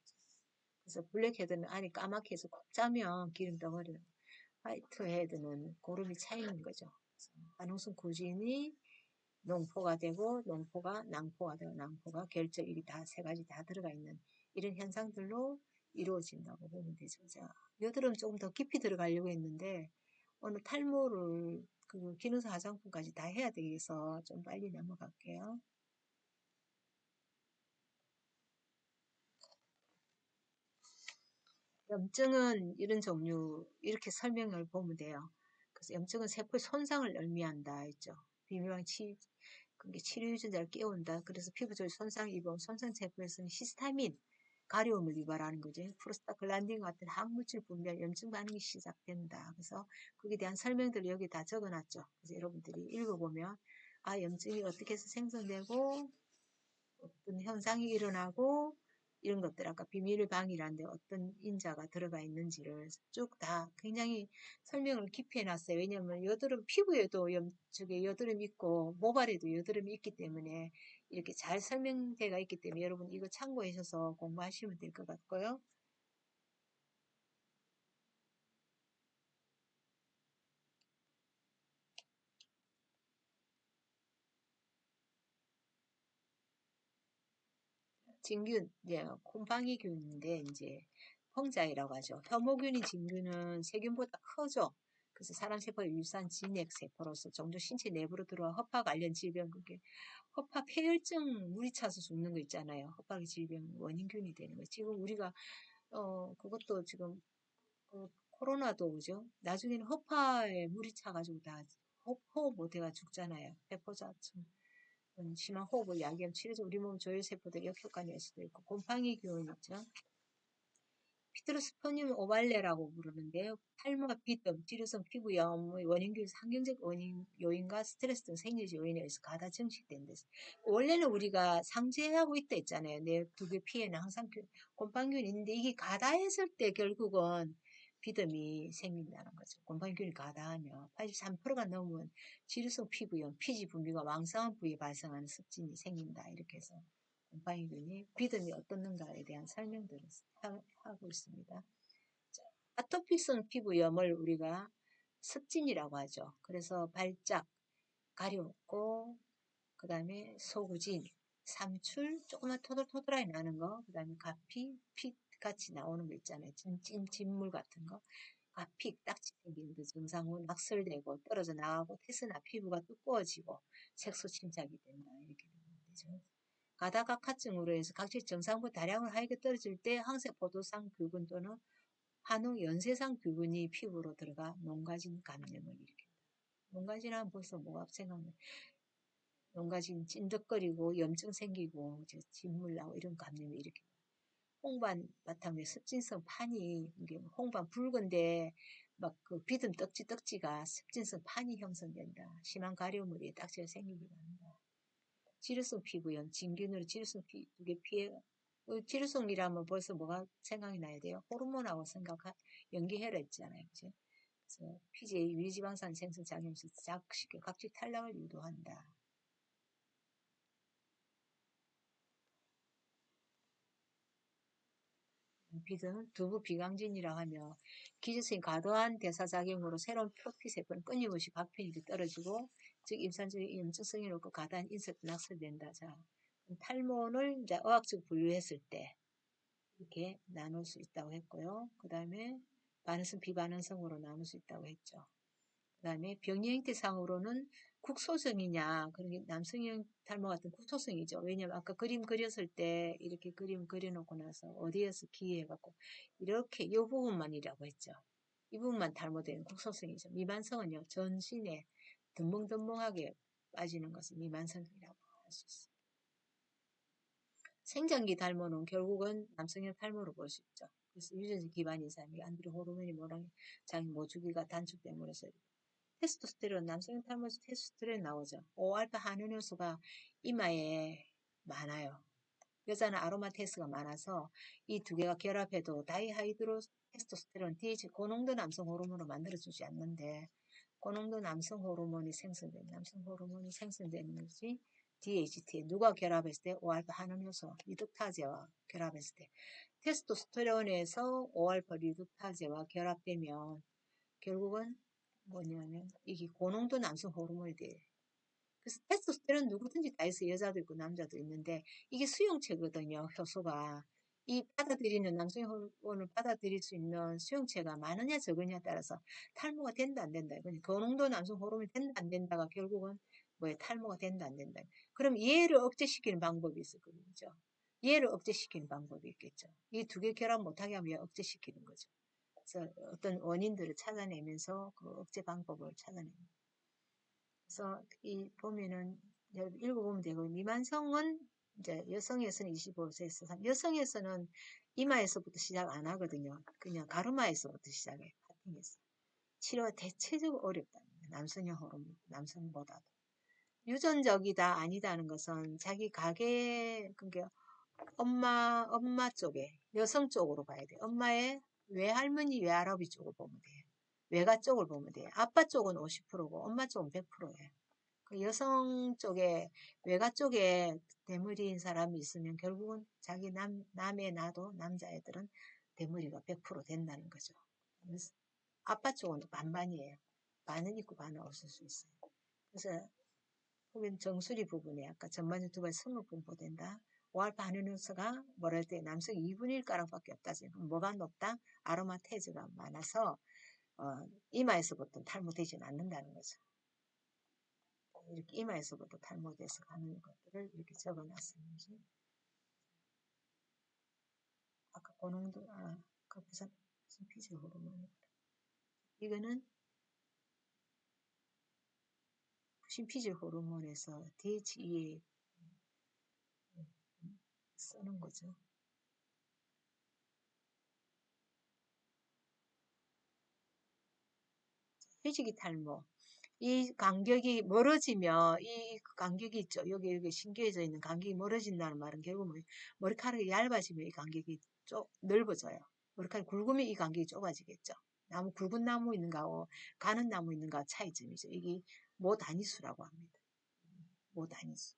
그래서 블랙헤드는 안이 까맣게 해서 콕 짜면 기름 덩어리. 화이트헤드는 고름이 차 있는 거죠. 그래서 한홍성 구진이 농포가 되고 농포가 낭포가 되고 낭포가 결절 이게 다 세 가지 다 들어가 있는 이런 현상들로 이루어진다고 보면 되죠. 자, 여드름 조금 더 깊이 들어가려고 했는데 오늘 탈모를 그 기능성 화장품까지 다 해야 되겠어 좀 빨리 넘어갈게요. 염증은 이런 종류 이렇게 설명을 보면 돼요. 그래서 염증은 세포의 손상을 의미한다 했죠. 비묘한 그게 치료 유전자를 깨운다. 그래서 피부적인 손상을 입은 손상 세포에서는 히스타민, 가려움을 유발하는 거죠. 프로스타글란딘 같은 항물질 분비한 염증 반응이 시작된다. 그래서 거기에 대한 설명들을 여기 다 적어놨죠. 그래서 여러분들이 읽어보면 아 염증이 어떻게 해서 생성되고 어떤 현상이 일어나고 이런 것들 아까 비밀의 방이라는데 어떤 인자가 들어가 있는지를 쭉 다 굉장히 설명을 깊이 해놨어요. 왜냐하면 여드름 피부에도 저게 여드름 있고 모발에도 여드름이 있기 때문에 이렇게 잘 설명되어 있기 때문에 여러분 이거 참고하셔서 공부하시면 될 것 같고요. 진균, 이제 곰팡이균인데 이제 펑자이라고 하죠. 혐오균이 진균은 세균보다 크죠. 그래서 사람 세포의 유사한 진액 세포로서 정조 신체 내부로 들어와 허파 관련 질병, 그게 허파 폐혈증 물이 차서 죽는 거 있잖아요. 허파 질병 원인균이 되는 거. 지금 우리가 그것도 지금 코로나도 오죠. 나중에는 허파에 물이 차가지고 다 호흡 못해가 죽잖아요. 배포자층. 심한 호흡을 야기하면 치료제 우리 몸 조혈세포들 역효과 낼 수도 있고 곰팡이균 있죠. 피트로스포늄 오발레라고 부르는데요. 탈모와 비듬, 지루성 피부염의 원인균 환경적 원인 요인과 스트레스 등 생리적 요인에 의해서 가다 증식된 데서 원래는 우리가 상쇄하고 있다 했잖아요. 내 두 개 피에는 항상 곰팡이균이 있는데 이게 가다했을 때 결국은 비듬이 생긴다는 거죠. 곰팡이균이 가다하면 83%가 넘으면 지루성 피부염, 피지 분비가 왕성한 부위에 발생하는 습진이 생긴다. 이렇게 해서 곰팡이균이 비듬이 어떻는가에 대한 설명들을 하고 있습니다. 아토피성 피부염을 우리가 습진이라고 하죠. 그래서 발작, 가렵고 그 다음에 소구진, 삼출, 조그만 토들토들하게 나는 거, 그 다음에 가피, 피 같이 나오는 거 있잖아요. 진물 같은 거. 가피, 딱지 생기는 그 증상 후 낙설되고 떨어져 나가고 태스나 피부가 두꺼워지고 색소 침착이 된다. 이렇게 되는 거죠. 가다각화증으로 해서 각질 정상부 다량을 하얗게 떨어질 때 항세포도상 균 또는 한웅 연쇄상 균이 피부로 들어가 농가진 감염을 일으킨다. 농가진 하면 벌써 뭐가 생각나? 농가진 찐득거리고 염증 생기고 진물 나고 이런 감염을 일으킨다. 홍반 바탕에 습진성 판이 이게 홍반 붉은데 막 그 비듬 떡지가 습진성 판이 형성된다. 심한 가려움으로 딱지가 생기기도 한다. 지루성 피부염, 진균으로 지루성 두개 피해, 지루성이라면 벌써 뭐가 생각이 나야 돼요? 호르몬하고 연계해라 했잖아요. 그죠? 그래서 PGA 위지방산 생성 작용에서 자극시켜 각질 탈락을 유도한다. 비듬 두부 비강진이라 하며 기저성이 과도한 대사작용으로 새로운 표피세포는 끊임없이 각편이 떨어지고 즉 임산적인 염증성이 높고 과다한 인쇄도 낙설된다. 자, 탈모를 이제 의학적 분류했을 때 이렇게 나눌 수 있다고 했고요. 그 다음에 반응성, 비반응성으로 나눌 수 있다고 했죠. 그 다음에 병리 형태상으로는 국소성이냐, 그러게 남성형 탈모 같은 국소성이죠. 왜냐면 아까 그림 그렸을 때 이렇게 그림 그려놓고 나서 어디에서 기해갖고 이렇게 이 부분만이라고 했죠. 이 부분만 탈모되는 국소성이죠. 미만성은요, 전신에 듬벙듬벙하게 빠지는 것을 미만성이라고 할 수 있습니다. 생장기 탈모는 결국은 남성형 탈모로 볼 수 있죠. 그래서 유전적 기반인 사람이 안드로 호르몬이 뭐랑 자기 모주기가 단축됨으로 해서 테스토스테론, 남성형 탈모에서 테스토스테론 나오죠. 5알파 한음효소가 이마에 많아요. 여자는 아로마테스가 많아서 이 두 개가 결합해도 다이하이드로 테스토스테론, DH 고농도 남성 호르몬을 만들어주지 않는데 고농도 남성 호르몬이 생성되는 것이 DHT. 누가 결합했을 때? 5알파 한음효소 리두타제와 결합했을 때. 테스토스테론에서 5알파 리두타제와 결합되면 결국은 뭐냐면 이게 고농도 남성 호르몬이 돼. 그래서 테스토스테론 누구든지 다 있어. 여자도 있고 남자도 있는데 이게 수용체거든요. 효소가. 이 받아들이는 남성 호르몬을 받아들일 수 있는 수용체가 많으냐 적으냐에 따라서 탈모가 된다 안 된다. 고농도 남성 호르몬이 된다 안 된다가 결국은 뭐에 탈모가 된다 안 된다. 그럼 얘를 억제시키는 방법이 있을 거죠. 얘를 억제시키는 방법이 있겠죠. 이 두 개 결합 못하게 하면 얘 억제시키는 거죠. 그래서 어떤 원인들을 찾아내면서 그 억제 방법을 찾아냅니다. 그래서 이 보면은 읽어보면 되고 미만성은 이제 여성에서는 25세에서 여성에서는 이마에서부터 시작 안 하거든요. 그냥 가르마에서부터 시작해. 파팅에서. 치료가 대체적으로 어렵답니다. 남성형 호르몬, 남성보다도. 유전적이다 아니다는 것은 자기 가계 그러니까 엄마 쪽에 여성 쪽으로 봐야 돼요. 엄마의 외할머니 외할아버지 쪽을 보면 돼요. 외가 쪽을 보면 돼요. 아빠 쪽은 50%고 엄마 쪽은 100%예요. 그 여성 쪽에 외가 쪽에 대머리인 사람이 있으면 결국은 자기 남의 나도 남자애들은 대머리가 100% 된다는 거죠. 그래서 아빠 쪽은 반반이에요. 반은 있고 반은 없을 수 있어요. 그래서 혹은 정수리 부분에 아까 전반 유튜브에 성을 분포된다. 오알파 한효소가 뭐라 할 때 남성 2분의 1가락밖에 없다. 그럼 뭐가 높다? 아로마테즈가 많아서 이마에서부터 탈모되지는 않는다는 거죠. 이렇게 이마에서부터 탈모돼서 가는 것들을 이렇게 적어놨습니다. 아까 고농도, 그 무슨 피질 호르몬. 이거는 신피질 호르몬에서 DHEA 쓰는 거죠. 휴지기 탈모. 이 간격이 멀어지면 이 간격이 있죠. 여기 신기해져 있는 간격이 멀어진다는 말은 결국 머리카락이 얇아지면 이 간격이 넓어져요. 머리카락이 굵으면 이 간격이 좁아지겠죠. 굵은 나무 있는가하고 가는 나무 있는가 차이점이죠. 이게 모단위수라고 합니다. 모단위수.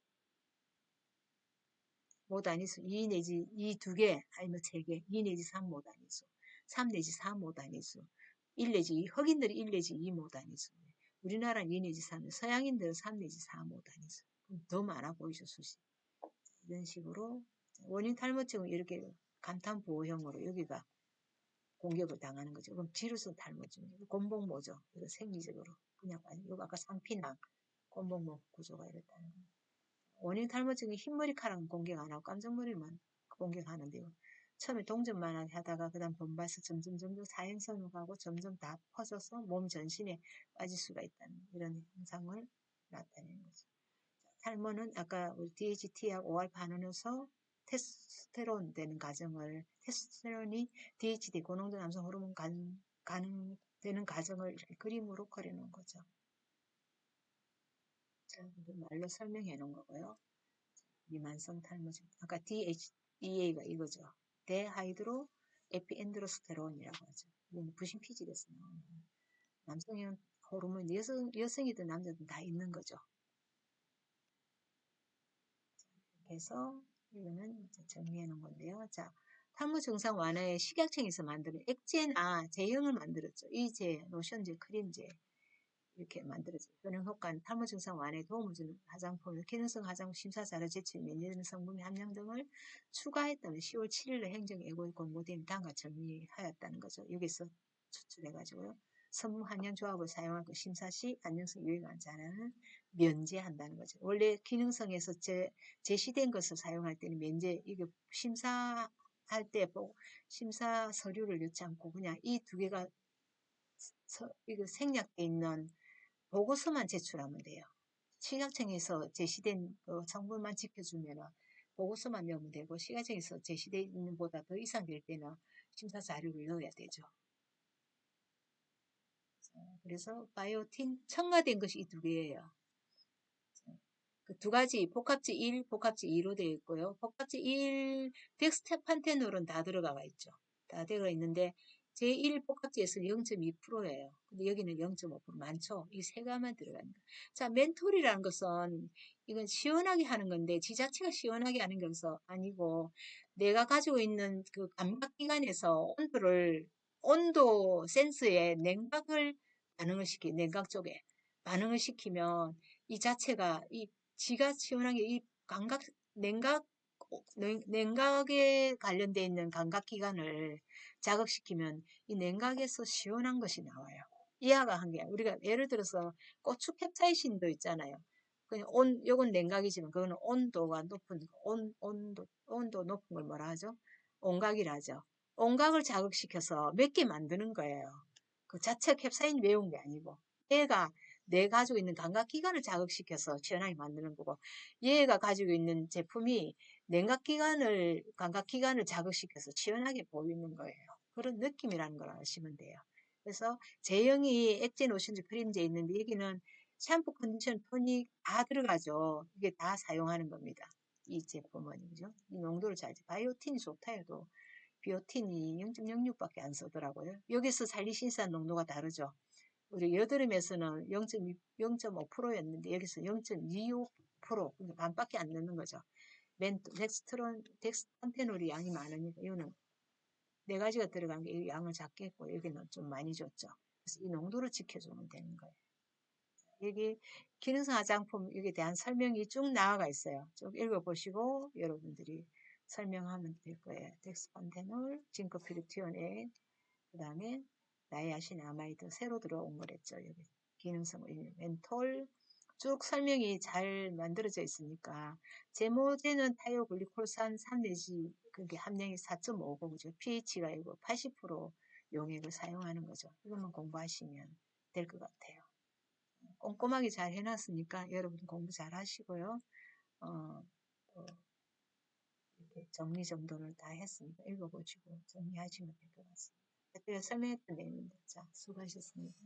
모단위수 2 내지 2 2개 아니면 3개 2 내지 3 모단위수 3 내지 4 모단위수 1 내지 2 흑인들이 1 내지 2 모단위수 우리나라는 2 내지 3 서양인들은 3 내지 4 모단위수 더 많아 보이죠 수시 이런 식으로 원인 탈모증은 이렇게 감탄부호형으로 여기가 공격을 당하는 거죠. 그럼 지루성 탈모증 곤봉모죠. 이거 생리적으로 그냥 이거 아까 상피낭 곤봉모 구조가 이렇다는 거예요. 원인 탈모증이 흰머리카락은 공격 안 하고 깜짝머리만 공격하는데요. 처음에 동전만 하다가 그다음 번발해서 점점 사행성으로 가고 점점 다 퍼져서 몸 전신에 빠질 수가 있다는 이런 현상을 나타내는 거죠. 탈모는 아까 우리 DHT하고 5알파 한원효소 테스토스테론 되는 과정을 테스토스테론이 DHT 고농도 남성 호르몬 가능되는 과정을 이렇게 그림으로 그려놓은 거죠. 자, 말로 설명해 놓은 거고요. 미만성 탈모증. 아까 DHEA가 이거죠. 데하이드로 에피엔드로스테론이라고 하죠. 이건 부신 피질에서 나오는 남성형 호르몬 여성이든 남자든 다 있는 거죠. 그래서 이거는 정리해 놓은 건데요. 자, 탈모 증상 완화에 식약청에서 만드는 액제나 제형을 만들었죠. 이제 로션제, 크림제 이렇게 만들어져요. 효능 효과는 탈모 증상 완화에 도움을 주는 화장품, 기능성 화장품 심사 자료 제출 면제되는 성분의 함량 등을 추가했다면 10월 7일로 행정예고에 공고된 다음과 정리하였다는 거죠. 여기서 추출해가지고요. 성분 함량 조합을 사용할 그 심사 시 안정성 유의가 않지 않은 면제한다는 거죠. 원래 기능성에서 제시된 것을 사용할 때는 면제, 이게 심사할 때 심사 서류를 넣지 않고 그냥 이 두 개가 이거 생략돼 있는 보고서만 제출하면 돼요. 식약청에서 제시된 성분만 지켜주면 보고서만 넣으면 되고 식약청에서 제시되어 있는 보다 더 이상 될 때는 심사 자료를 넣어야 되죠. 그래서 바이오틴 첨가된 것이 이 두 개예요. 그 두 가지 복합제 1, 복합제 2로 되어 있고요. 복합제 1 덱스테판테놀은 다 들어가 있죠. 다 들어가 있는데 제1 복합제에서는 0.2%예요. 근데 여기는 0.5% 많죠. 이 세 가만 들어가는 거. 자, 멘톨이라는 것은 이건 시원하게 하는 건데 지자체가 시원하게 하는 것은 아니고 내가 가지고 있는 그 감각기관에서 온도 센서에 냉각을 반응을 냉각 쪽에 반응을 시키면 이 자체가 이 지가 시원하게 이 감각 냉각 냉각에 관련돼 있는 감각기관을 자극시키면 이 냉각에서 시원한 것이 나와요. 이하가 한 게 우리가 예를 들어서 고추 캡사이신도 있잖아요. 그냥 요건 냉각이지만 그거는 온도가 높은 온도 높은 걸 뭐라 하죠? 온각이라 하죠. 온각을 자극시켜서 몇 개 만드는 거예요. 그 자체 캡사인 매운 게 아니고 얘가 내 가지고 있는 감각기관을 자극시켜서 시원하게 만드는 거고 얘가 가지고 있는 제품이 감각기관을 자극시켜서 시원하게 보이는 거예요. 그런 느낌이라는 걸 아시면 돼요. 그래서 제형이 액제, 노션제, 크림제 있는데 여기는 샴푸, 컨디션, 토닉 다 들어가죠. 이게 다 사용하는 겁니다. 이 제품은, 그죠? 이 농도를 잘, 바이오틴이 좋다 해도 비오틴이 0.06밖에 안 쓰더라고요. 여기서 살리신산 농도가 다르죠. 우리 여드름에서는 0.5%였는데 여기서 0.25%, 그러니까 반밖에 안 넣는 거죠. 덱스탄테놀이 양이 많으니까 이거는 네 가지가 들어간 게 양을 작게 했고 여기는 좀 많이 줬죠. 그래서 이 농도를 지켜주면 되는 거예요. 여기 기능성 화장품 여기에 대한 설명이 쭉 나와가 있어요. 쭉 읽어보시고 여러분들이 설명하면 될 거예요. 덱스판테놀, 징크피르티온 A, 그 다음에 나이아신아마이드 새로 들어온 거랬죠. 여기 기능성 멘톨 쭉 설명이 잘 만들어져 있으니까 제모제는 타이오글리콜산 3 내지 그게 함량이 4.5고 그죠? pH가 이거 80% 용액을 사용하는 거죠. 이것만 공부하시면 될 것 같아요. 꼼꼼하게 잘 해놨으니까 여러분 공부 잘 하시고요. 어, 이렇게 정리 정돈을 다 했으니까 읽어보시고 정리하시면 될 것 같습니다. 그때 설명했던 내용입니다. 자, 수고하셨습니다.